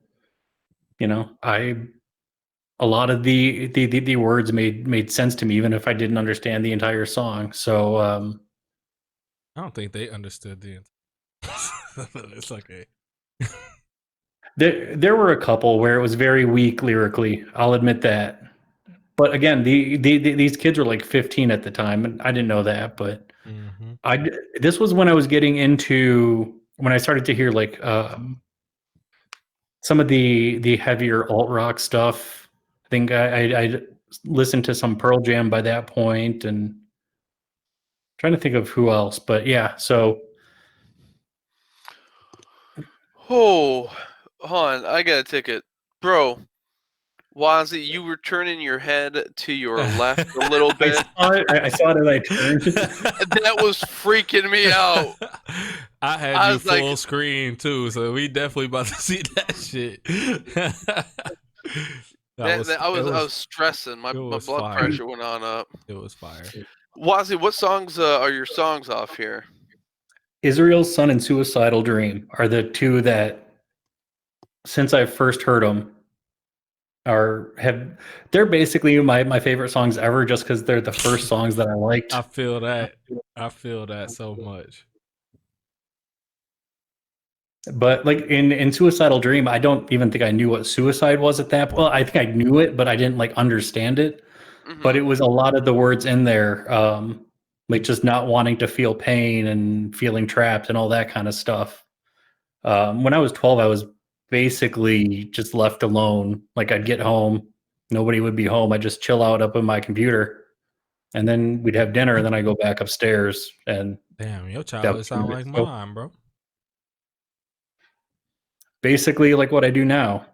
a lot of the words made sense to me, even if I didn't understand the entire song. So I don't think they understood the. It's okay. There were a couple where it was very weak lyrically. I'll admit that. But again, these kids were like 15 at the time, and I didn't know that. But this was when I was getting into, when I started to hear like some of the heavier alt rock stuff. I think I listened to some Pearl Jam by that point, and trying to think of who else. But yeah, so. Oh, hold on, I got a ticket, bro. Wazzy, you were turning your head to your left a little bit. I saw it as I turned. That was freaking me out. I had you full screen too, so we definitely about to see that shit. I was stressing. My blood pressure went on up. It was fire. Wazzy, what songs are your songs off here? Israel's Son and Suicidal Dream are the two that, since I first heard them, they're basically my favorite songs ever, just because they're the first songs that I liked. I feel that so much. But like in Suicidal Dream, I don't even think I knew what suicide was at that point. Well, I think I knew it, but I didn't like understand it. But it was a lot of the words in there, like just not wanting to feel pain and feeling trapped and all that kind of stuff. When I was 12, I was basically just left alone. Like I'd get home, nobody would be home. I'd just chill out up on my computer, and then we'd have dinner, and then I go back upstairs. And damn, your childhood sound like mine, bro. Basically, like what I do now.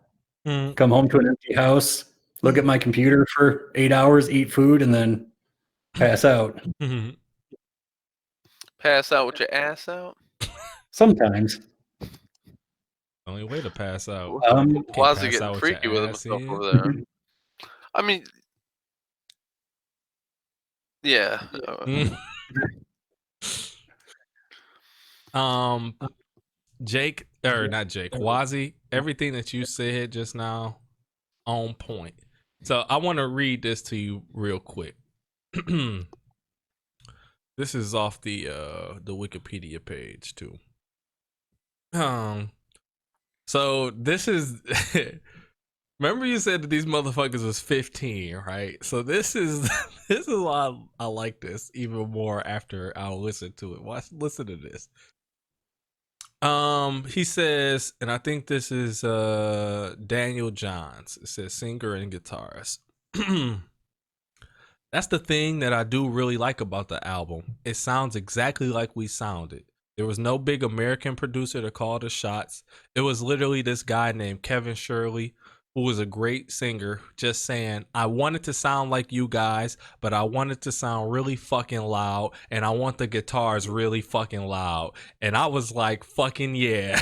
Come home to an empty house, look at my computer for 8 hours, eat food, and then pass out. Pass out with your ass out? Sometimes. Only way to pass out. Why's he getting freaky with himself over there? I mean, yeah. Jake, or not Jake, Wazzy, everything that you said just now, on point. So I want to read this to you real quick. This is off the Wikipedia page too. So this is remember you said that these motherfuckers was 15, right? So this is why I like this even more after I'll listen to it. Listen to this. He says, and I think this is Daniel Johns. It says singer and guitarist. That's the thing that I do really like about the album. It sounds exactly like we sounded. There was no big American producer to call the shots. It was literally this guy named Kevin Shirley, who was a great singer, just saying, I wanted to sound like you guys, but I wanted to sound really fucking loud, and I want the guitars really fucking loud. And I was like, fucking yeah.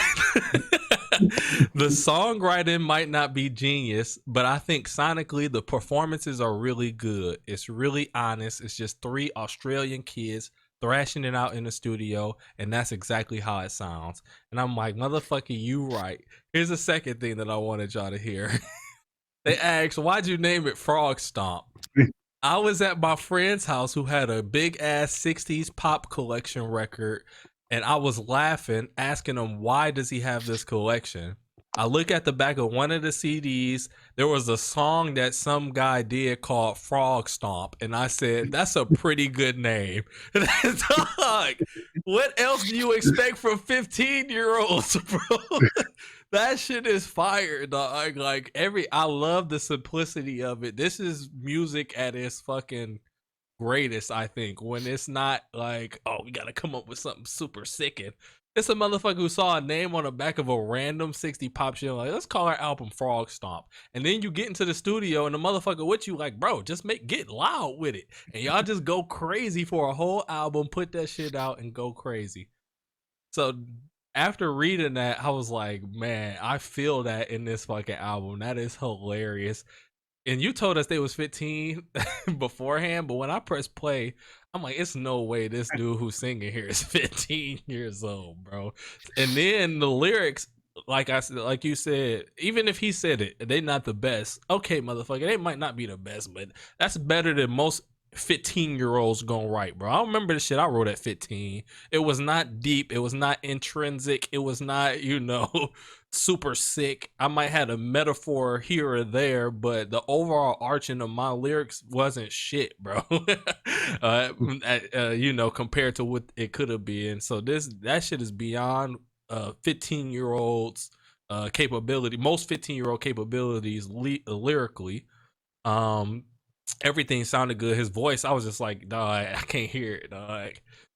The songwriting might not be genius, but I think sonically the performances are really good. It's really honest. It's just three Australian kids thrashing it out in the studio, and that's exactly how it sounds. And I'm like, motherfucker, you right. Here's the second thing that I wanted y'all to hear. They asked, why'd you name it Frogstomp? I was at my friend's house who had a big ass 60s pop collection record, and I was laughing, asking him, why does he have this collection? I look at the back of one of the CDs. There was a song that some guy did called Frogstomp, and I said, that's a pretty good name. Dog, what else do you expect from 15-year-olds, bro? That shit is fire, dog. Like I love the simplicity of it. This is music at its fucking greatest, I think, when it's not like, oh, we gotta come up with something super sickening. It's a motherfucker who saw a name on the back of a random 60 pop shit, like, let's call our album Frogstomp. And then you get into the studio and the motherfucker with you like, bro, just get loud with it. And y'all just go crazy for a whole album, put that shit out and go crazy. So after reading that, I was like, man, I feel that in this fucking album. That is hilarious. And you told us they was 15 beforehand, but when I press play, I'm like, it's no way this dude who's singing here is 15 years old, bro. And then the lyrics, like you said, even if he said it, they not the best. Okay, motherfucker, they might not be the best, but that's better than most 15-year-olds gonna write, bro. I remember the shit I wrote at 15. It was not deep. It was not intrinsic. It was not, super sick. I might have a metaphor here or there, but the overall arching of my lyrics wasn't shit, bro. Compared to what it could have been. So that shit is beyond 15-year-olds capability. Most 15-year-old capabilities lyrically. Everything sounded good. His voice, I was just like, dog, I can't hear it, dog.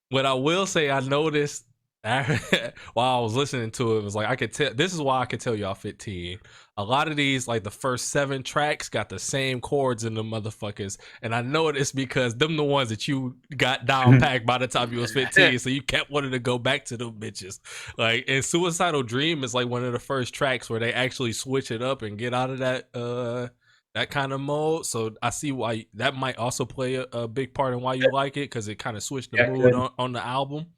What I will say, I noticed while I was listening to it was like, I could tell. This is why I could tell y'all 15. A lot of these, like the first 7 tracks, got the same chords in the motherfuckers, and I know it's because them the ones that you got down packed by the time you was 15. So you kept wanting to go back to them bitches. Like, and Suicidal Dream is like one of the first tracks where they actually switch it up and get out of that kind of mode. So I see why that might also play a big part in why you like it, because it kind of switched the mood on the album.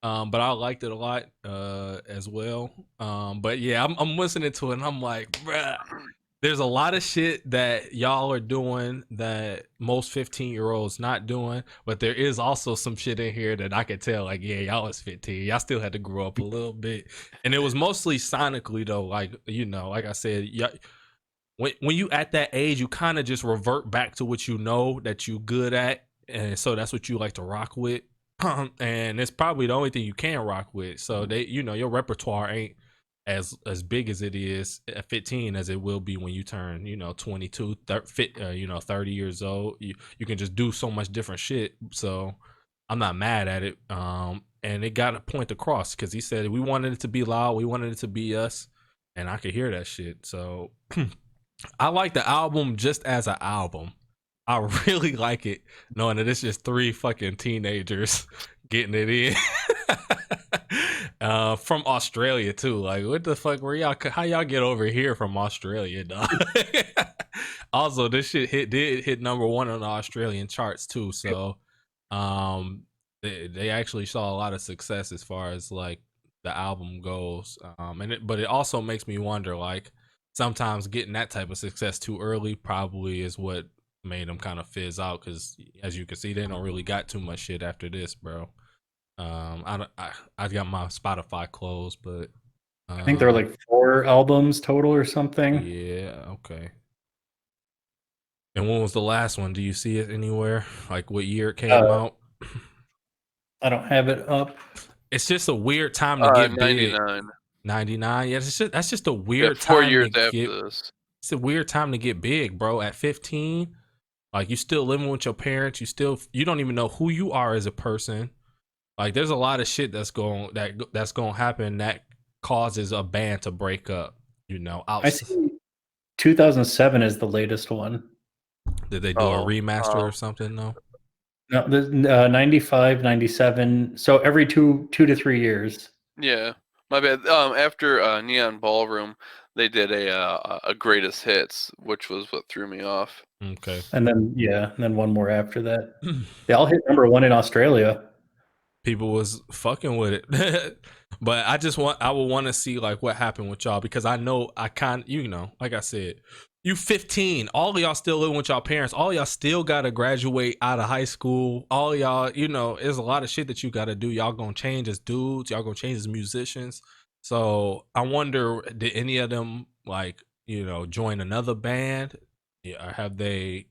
But I liked it a lot as well. But yeah, I'm listening to it and I'm like, bruh, there's a lot of shit that y'all are doing that most 15-year-olds not doing, but there is also some shit in here that I could tell, like, yeah, y'all was 15. Y'all still had to grow up a little bit. And it was mostly sonically though, like, like I said, when you at that age, you kind of just revert back to what you know that you good at. And so that's what you like to rock with. And it's probably the only thing you can rock with. So they, your repertoire ain't as big as it is at 15 as it will be when you turn, 22, 30 years old. You can just do so much different shit. So I'm not mad at it. And it got a point across because he said we wanted it to be loud, we wanted it to be us, and I could hear that shit. So I like the album just as an album. I really like it, knowing that it's just 3 fucking teenagers getting it in from Australia too. Like, what the fuck were y'all? How y'all get over here from Australia, dog? Also, this shit did hit number 1 on the Australian charts too. So, they actually saw a lot of success as far as like the album goes. But it also makes me wonder, like, sometimes getting that type of success too early probably is what made them kind of fizz out, because as you can see, they don't really got too much shit after this, bro. I got my Spotify closed, but I think there are like 4 albums total or something. Yeah, okay. And when was the last one? Do you see it anywhere? Like what year it came out? I don't have it up. It's just a weird time to get 99. big. 99. Yeah, that's just a weird 4 time years to after get. this. It's a weird time to get big, bro. At 15, like, you still living with your parents. You don't even know who you are as a person. Like, there's a lot of shit that's going to happen that causes a band to break up. I see 2007 is the latest one. Did they do a remaster or something? No. No, the 95, 97. So every 2 to 3 years. Yeah, my bad. After Neon Ballroom, they did a greatest hits, which was what threw me off. Okay. And then one more after that. They all hit number 1 in Australia. People was fucking with it. But I would want to see like what happened with y'all, because I know like I said, you 15, all of y'all still living with y'all parents, all y'all still gotta graduate out of high school, all y'all, there's a lot of shit that you gotta do. Y'all gonna change as dudes, y'all gonna change as musicians. So I wonder, did any of them like, join another band? Yeah,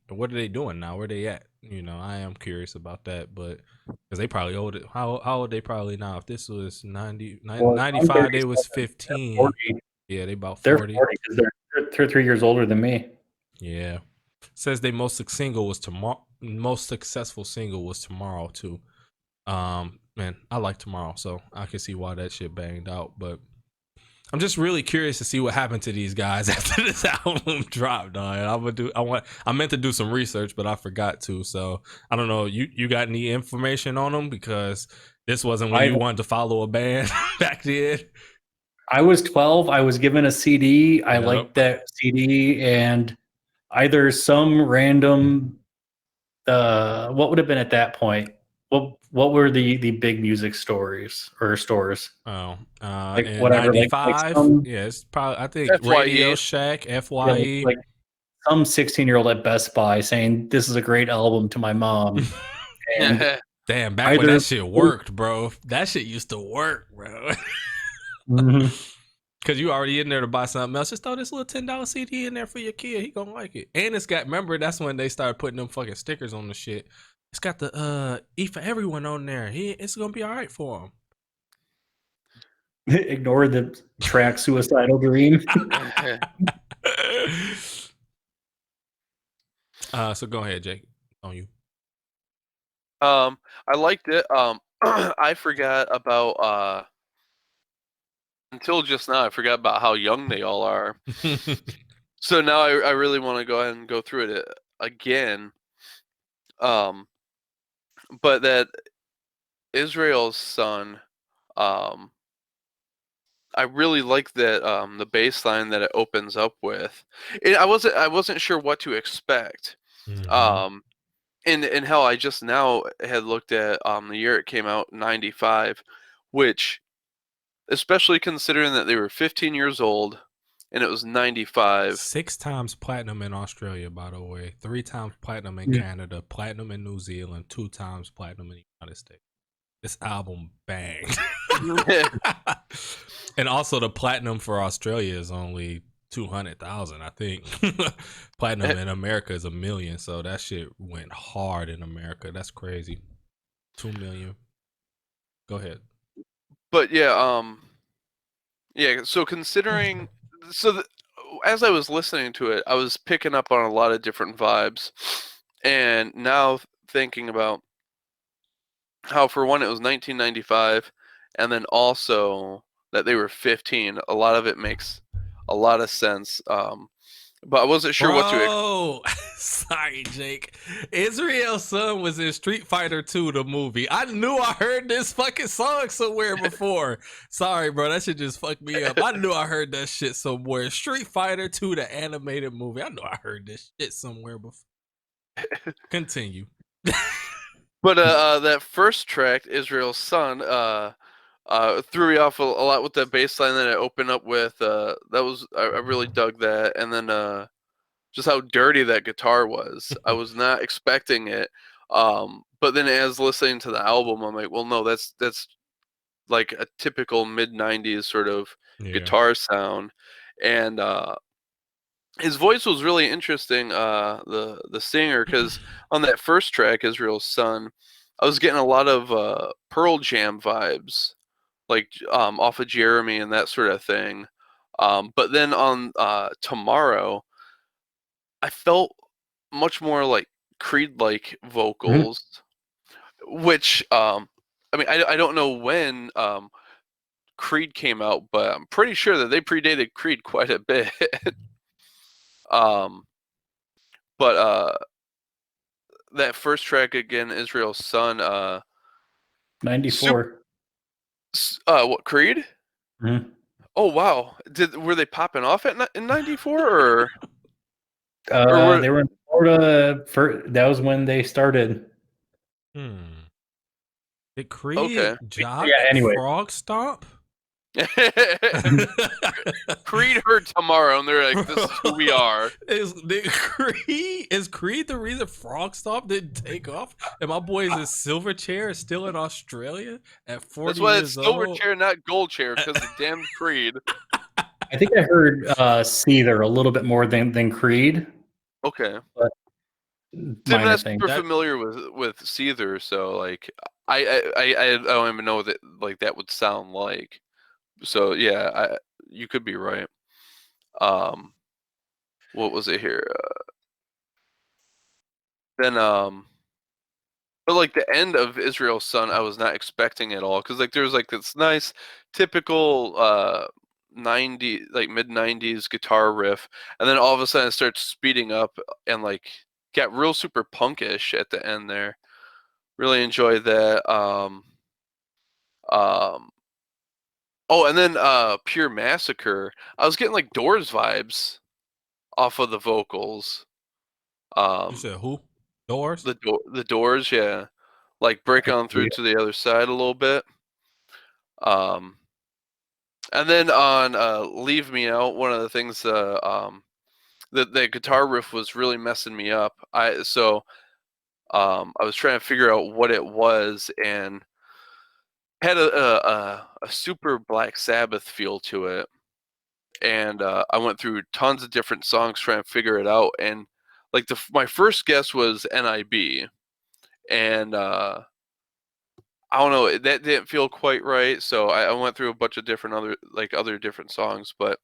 what are they doing now? Where they at? I am curious about that, but because they probably old. How old they probably now? If this was 95, they was 15. Yeah, they about 40. They're 40 because they're 3 years older than me. Yeah. Says their most single was most successful single was Tomorrow too. Man, I like Tomorrow, so I can see why that shit banged out. But I'm just really curious to see what happened to these guys after this album dropped. I meant to do some research, but I forgot to. So I don't know. You got any information on them, because this wasn't when you wanted to follow a band back then. I was 12. I was given a CD. I liked that CD, and either some random, what would have been at that point? What were the big music stores? Like in whatever, 95. Yeah, it's probably, I think, FYE. Radio Shack, FYE. Like some 16-year-old at Best Buy saying this is a great album to my mom. And damn, back when that shit worked, bro. That shit used to work, bro. Because you already in there to buy something else. Just throw this little $10 CD in there for your kid. He gonna like it. And it's got, remember, that's when they started putting them fucking stickers on the shit. It's got the E for Everyone on there. It's gonna be all right for him. Ignore the track Suicidal Dream. So go ahead, Jake. On you. I liked it. I forgot about until just now, I forgot about how young they all are. So now I really want to go ahead and go through it again. But that Israel's Son, I really like that the bass line that it opens up with. I wasn't sure what to expect. And hell, I just now had looked at the year it came out, 95, which, especially considering that they were 15 years old and it was 95. 6 times platinum in Australia, by the way. 3 times platinum in Canada, platinum in New Zealand, 2 times platinum in the United States. This album banged. And also the platinum for Australia is only 200,000, I think. Platinum in America is 1 million, so that shit went hard in America. That's crazy. 2 million. Go ahead. But yeah, so considering, as I was listening to it, I was picking up on a lot of different vibes, and now thinking about how, for one, it was 1995, and then also that they were 15. A lot of it makes a lot of sense. But I wasn't sure what to. Oh, sorry, Jake. Israel's Son was in Street Fighter 2, the movie. I knew I heard this fucking song somewhere before. Sorry, bro. That shit just fucked me up. I knew I heard that shit somewhere. Street Fighter 2, the animated movie. I knew I heard this shit somewhere before. Continue. But that first track, Israel's Son, threw me off a lot with that bass line that I opened up with. I really dug that, and then just how dirty that guitar was. I was not expecting it, but then as listening to the album, I'm like, well, no, that's like a typical mid-90s sort of guitar sound, and his voice was really interesting. The singer, because on that first track, Israel's Son, I was getting a lot of Pearl Jam vibes, like off of Jeremy and that sort of thing. But then on Tomorrow, I felt much more like Creed-like vocals, which I mean, I don't know when Creed came out, but I'm pretty sure that they predated Creed quite a bit. But that first track again, Israel's Son, 94. What, Creed? Mm-hmm. Oh wow! Were they popping off in 94 or? They were in Florida. That was when they started. Did Creed job anyway. Frogstomp? Creed heard Tomorrow, and they're like, "This is who we are." Is Creed the reason Frogstomp didn't take off? And my boys in SilverChair is still in Australia at 40 That's why years it's SilverChair, not Goldchair, because of damn Creed. I think I heard Seether a little bit more than Creed. Okay. But I'm not super familiar with Seether, so like I don't even know what that would sound like. So yeah, you could be right. What was it here? Then but like the end of Israel's Son, I was not expecting at all, because like there's like this nice typical 90 like mid 90s guitar riff, and then all of a sudden it starts speeding up and like got real super punkish at the end there. Really enjoyed that. Oh, and then Pure Massacre. I was getting like Doors vibes off of the vocals. You said who? Doors? The Doors, yeah. Like break on through to the other side a little bit. And then on Leave Me Out, one of the things the guitar riff was really messing me up. I was trying to figure out what it was, and had a super Black Sabbath feel to it. And I went through tons of different songs trying to figure it out, and like my first guess was NIB, and I don't know, that didn't feel quite right, so I went through a bunch of different other different songs, but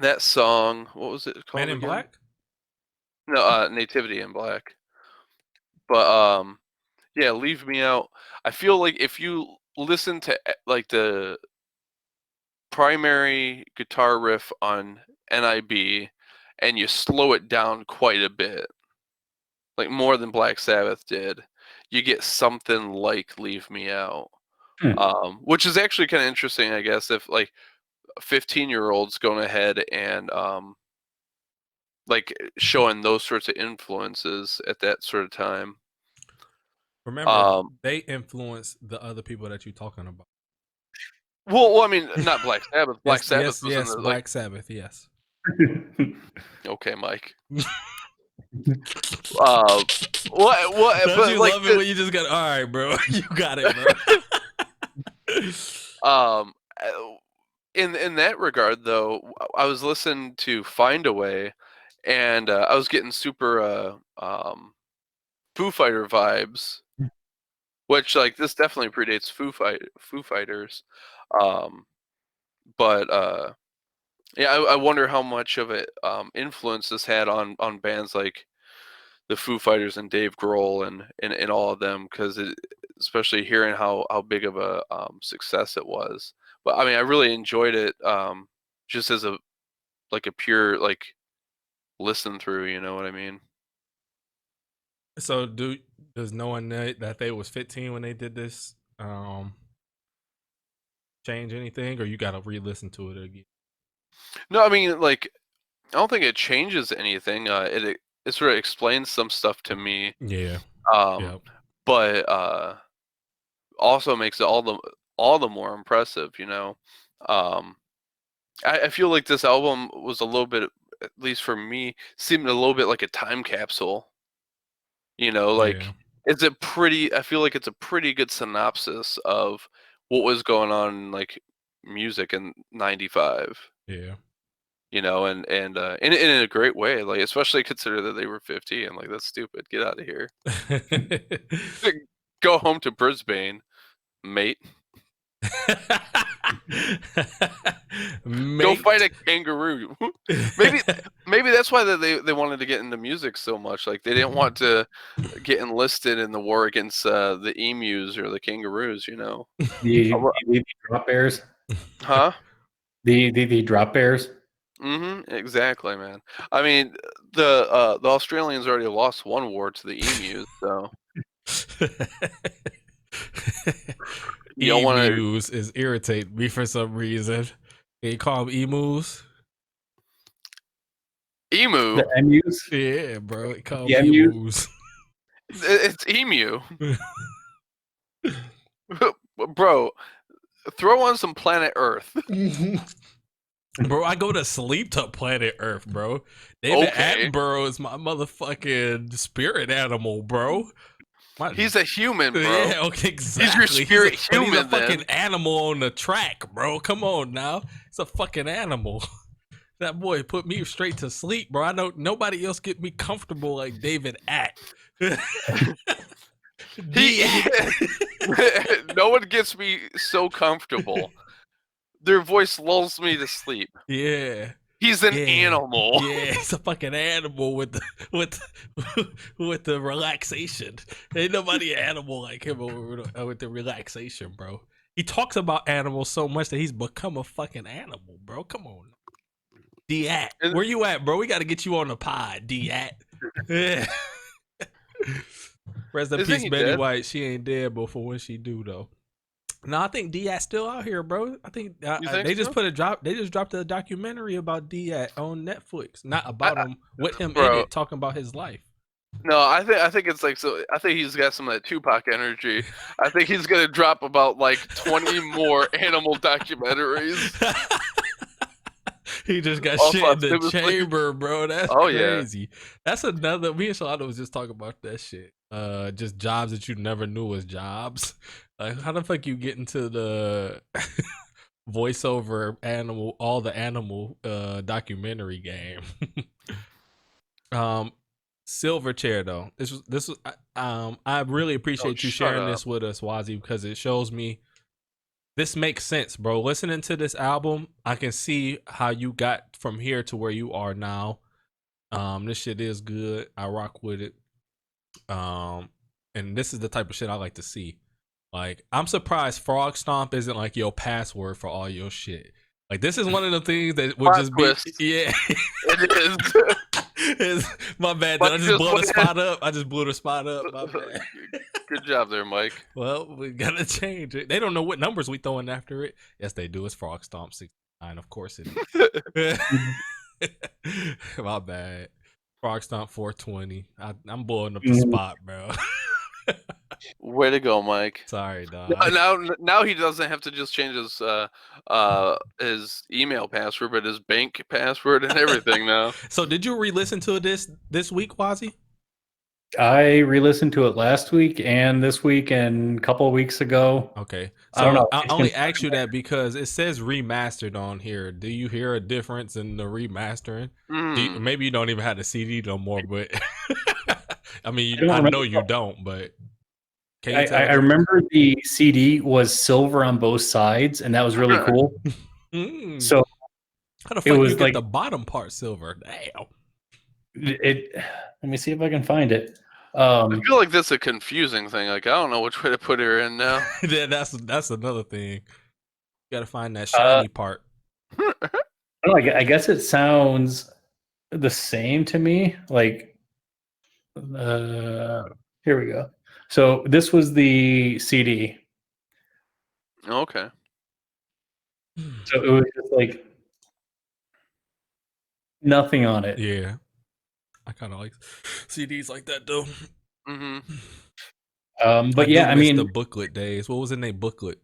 that song, what was it called? Man in again? Black? No, Nativity in Black. But yeah, Leave Me Out. I feel like if you listen to like the primary guitar riff on NIB and you slow it down quite a bit, like more than Black Sabbath did, you get something like Leave Me Out. Which is actually kind of interesting, I guess, if like 15-year-olds going ahead and like showing those sorts of influences at that sort of time. Remember, they influence the other people that you're talking about. Well, I mean, not Black Sabbath. Black Sabbath was in the, Black Sabbath, yes. Okay, Mike. What? Don't but you like love it when you just got, all right, bro, you got it, bro. In that regard, though, I was listening to Find a Way, and I was getting super Foo Fighter vibes, which like this definitely predates Foo Fighters, but yeah, I wonder how much of it influence this had on bands like the Foo Fighters and Dave Grohl and all of them, because especially hearing how big of a success it was. But I mean, I really enjoyed it just as a pure like listen through. You know what I mean? So does knowing that they was 15 when they did this change anything, or you got to re-listen to it again? No, I mean, like, I don't think it changes anything. It sort of explains some stuff to me. Yeah. But also makes it all the more impressive. You know, I feel like this album was a little bit, at least for me, seemed a little bit like a time capsule. You know, like I feel like it's a pretty good synopsis of what was going on in like music in '95. Yeah. You know, and in a great way, like especially consider that they were 50 and like that's stupid. Get out of here. Go home to Brisbane, mate. Go fight a kangaroo. maybe that's why they wanted to get into music so much. Like they didn't want to get enlisted in the war against the emus or the kangaroos. You know, the drop bears. Huh? The drop bears. Exactly, man. I mean, the Australians already lost one war to the emus, so. You emus is irritate me for some reason. Can you call them emus? Emu? The emus? Yeah, bro. Call them emus. It's emu. Bro, throw on some Planet Earth. Bro, I go to sleep to Planet Earth, bro. David Attenborough is my motherfucking spirit animal, bro. He's a human, bro. Yeah, okay, exactly. He's your spirit human, he's a fucking animal on the track, bro. Come on now. It's a fucking animal. That boy put me straight to sleep, bro. I know nobody else get me comfortable like David Att. No one gets me so comfortable. Their voice lulls me to sleep. Yeah. He's an animal. Yeah, he's a fucking animal with the relaxation. Ain't nobody an animal like him with the relaxation, bro. He talks about animals so much that he's become a fucking animal, bro. Come on. D-at. Where you at, bro? We got to get you on the pod, D-at. Yeah. Rest in peace, Betty White. She ain't dead, but for when she do, though. No, I think D-at's still out here, bro. I think they just They just dropped a documentary about D-at on Netflix. Not about him, with him in it, talking about his life. No, I think it's like so. I think he's got some of that Tupac energy. I think he's gonna drop about like 20 more animal documentaries. He just got shit in the chamber, bro. That's crazy. Yeah. That's another. Me and Shalana was just talking about that shit. Just jobs that you never knew was jobs. Like, how the fuck you get into the voiceover all the animal documentary game? SilverChair though. This was I really appreciate you sharing this with us, Wazzy, because it shows me this makes sense, bro. Listening to this album, I can see how you got from here to where you are now. This shit is good. I rock with it. And this is the type of shit I like to see. Like, I'm surprised Frogstomp isn't like your password for all your shit. Like, this is one of the things that would just be, yeah. It is. My bad. I just blew the spot up. My bad. Good job there, Mike. Well, we gotta change it. They don't know what numbers we throwing after it. Yes, they do. It's Frogstomp 69. Of course it is. My bad. Frogstomp 420. I'm blowing up the spot, bro. Way to go, Mike. Sorry, dog. Now he doesn't have to just change his email password, but his bank password and everything now. So did you re-listen to this week, Wazzy? I re-listened to it last week and this week and a couple of weeks ago. Okay. So I don't know. I only asked you that because it says remastered on here. Do you hear a difference in the remastering? Maybe you don't even have the CD no more, but I mean, I know you don't, but I remember the CD was silver on both sides, and that was really cool. So how the fuck you get the bottom part silver? Damn. Let me see if I can find it. I feel like that's a confusing thing. Like, I don't know which way to put her in now. Yeah, that's another thing. You got to find that shiny part. I guess it sounds the same to me. Like, here we go. So this was the CD. Okay. So it was just like nothing on it. Yeah. I kind of like CDs like that though. But yeah, I mean the booklet days. What was the name? Booklet.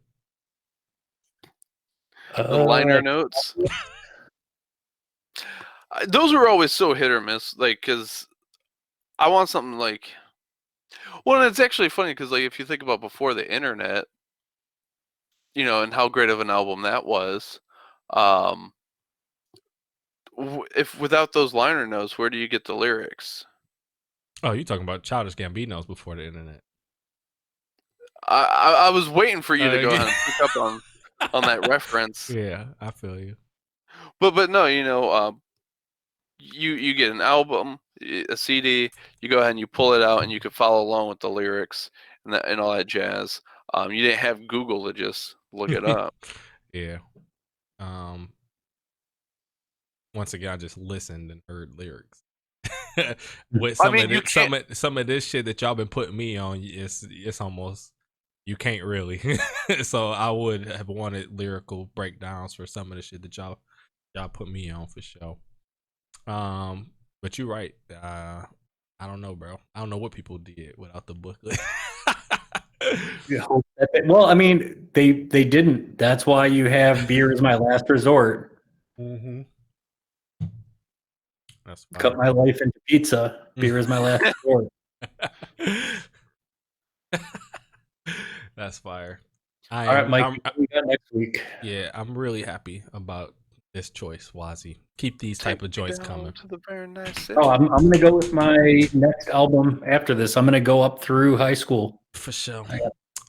The liner notes. Those were always so hit or miss. Like, cause I want something like. Well, and it's actually funny because, like, if you think about before the internet, you know, and how great of an album that was, if without those liner notes, where do you get the lyrics? Oh, you're talking about Childish Gambino's before the internet. I was waiting for you to go ahead and pick up on that reference. Yeah, I feel you. But no, you know, you get an album, a CD, you go ahead and you pull it out and you can follow along with the lyrics and all that jazz. You didn't have Google to just look it up. Yeah. Once again, I just listened and heard lyrics. With some of this shit that y'all been putting me on, it's almost you can't really. So I would have wanted lyrical breakdowns for some of the shit that y'all put me on for sure. But you're right. I don't know, bro. I don't know what people did without the booklet. Well, I mean, they didn't. That's why you have Beer Is My Last Resort. Mm-hmm. That's fine. Cut my life into pizza. Beer is my last resort. That's fire. All right, Mike. We got next week. Yeah, I'm really happy about this choice, Wazzy. Keep these type of joints coming. To the very nice city. Oh, I'm gonna go with my next album after this. I'm gonna go up through high school for sure.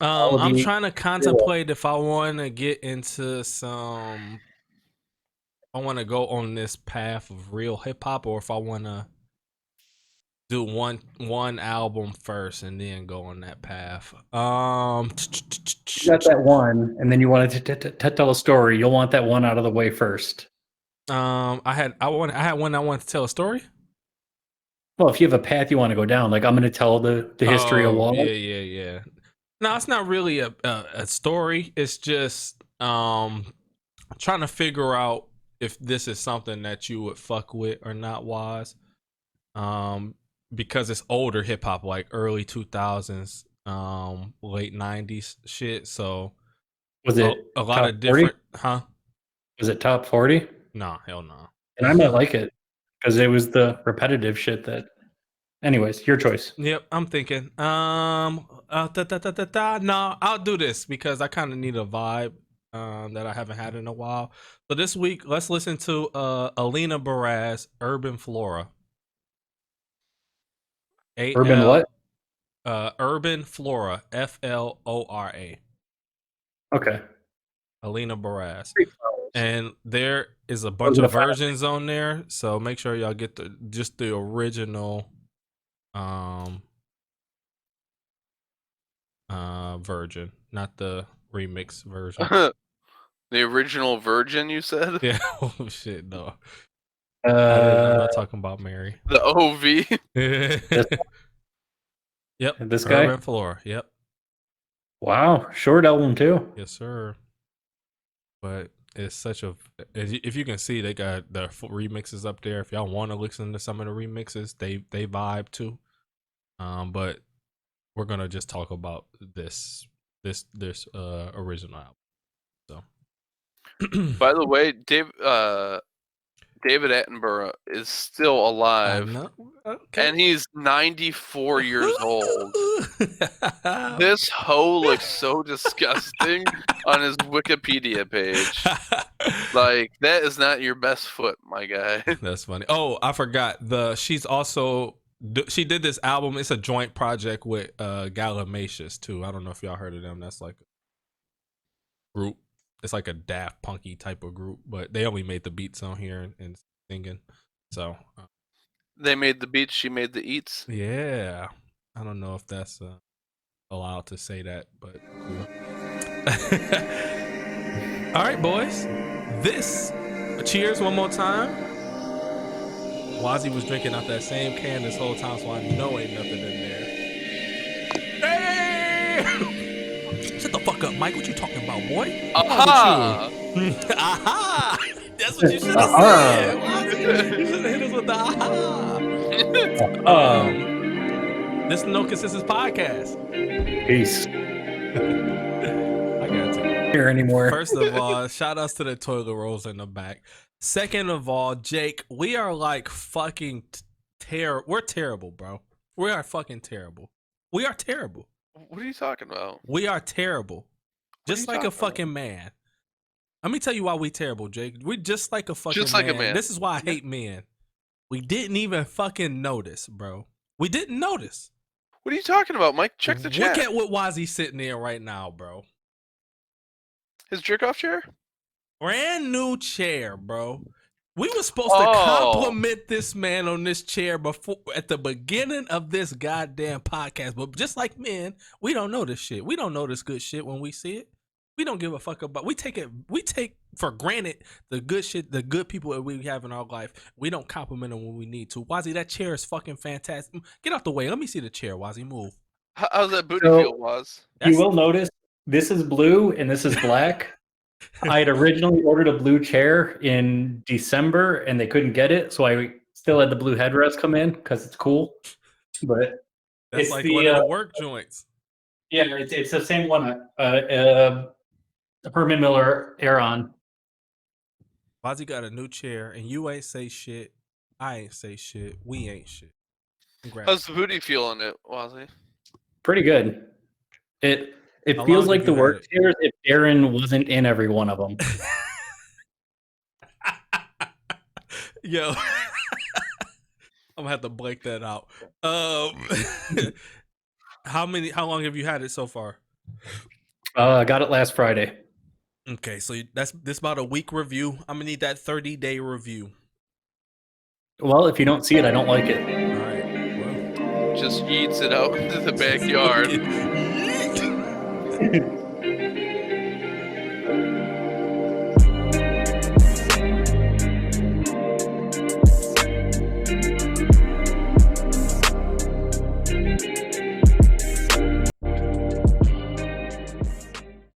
I'm trying to contemplate if I want to get into some I want to go on this path of real hip hop, or if I want to do one album first and then go on that path. You got that one, and then you wanted to tell a story. You'll want that one out of the way first. I had one I wanted to tell a story. Well, if you have a path you want to go down, like I'm going to tell the history of Wall. Yeah. No, it's not really a story. It's just trying to figure out if this is something that you would fuck with or not, Waz. Because it's older hip hop, like early 2000s, late 90s shit. So was it a lot of different 40? Was it top 40? No, hell no. And I might like it because it was the repetitive shit that. Anyways, your choice. Yep, I'm thinking. No, I'll do this because I kind of need a vibe that I haven't had in a while. So this week, let's listen to Alina Baraz, Urban Flora. Urban what? Urban Flora, Flora. Okay. Alina Baraz. And there is a bunch of versions on there, so make sure y'all get the original version, not the remix version. The original virgin, you said? Yeah. Oh shit, no. I'm not talking about Mary. The OV. Yep. This guy. Urban Flora. Yep. Wow, short album too. Yes, sir. But it's such a. If you can see, they got the remixes up there. If y'all want to listen to some of the remixes, they vibe too. But we're gonna just talk about this original album. So. By the way, David Attenborough is still alive, okay. and he's 94 years old. This hoe looks so disgusting on his Wikipedia page. Like, that is not your best foot, my guy. That's funny. Oh, I forgot. She did this album. It's a joint project with Galimatius too. I don't know if y'all heard of them. That's like a group. It's like a Daft Punky type of group, but they only made the beats on here and singing. So they made the beats, she made the eats. Yeah, I don't know if that's allowed to say that, but cool. All right, boys. Cheers one more time. Wazzy was drinking out that same can this whole time, so I know ain't nothing in there. Hey! Shut the fuck up, Mike. What you talking about, boy? Aha! Aha! That's what you should have said. You should have hit us with the aha. This is No Consensus Podcast. Peace. I got to here anymore. First of all, shout outs to the toilet rolls in the back. Second of all, Jake, we are like fucking terrible. We're terrible, bro. We are fucking terrible. We are terrible. What are you talking about? We are terrible. Just like a fucking man. Let me tell you why we terrible, Jake. We're just like a fucking man. This is why I hate men. We didn't even fucking notice, bro. We didn't notice. What are you talking about, Mike? Check the chat. Look at what Wazzy's sitting in right now, bro. His jerk-off chair? Brand new chair, bro. We were supposed to compliment this man on this chair before at the beginning of this goddamn podcast. But just like men, we don't know this shit. We don't know this good shit when we see it. We don't give a fuck about. We take for granted the good shit, the good people that we have in our life. We don't compliment them when we need to. Wazzy, that chair is fucking fantastic. Get out the way. Let me see the chair, Wazzy. Move. How's that booty feel, Waz? You will notice this is blue and this is black. I had originally ordered a blue chair in December and they couldn't get it, so I still had the blue headrest come in because it's cool. But that's like one of the work joints. Yeah, it's the same one. Herman Miller Aeron. Wazzy got a new chair, and you ain't say shit. I ain't say shit. We ain't shit. Congrats. How's the booty feel on it, Wazzy? Pretty good. It feels like the work chairs if Darren wasn't in every one of them. Yo, I'm gonna have to break that out. How long have you had it so far? I got it last Friday. Okay, so this about a week review. I'm gonna need that 30-day review. Well, if you don't see it, I don't like it. All right. Well, Just yeets it out into the backyard.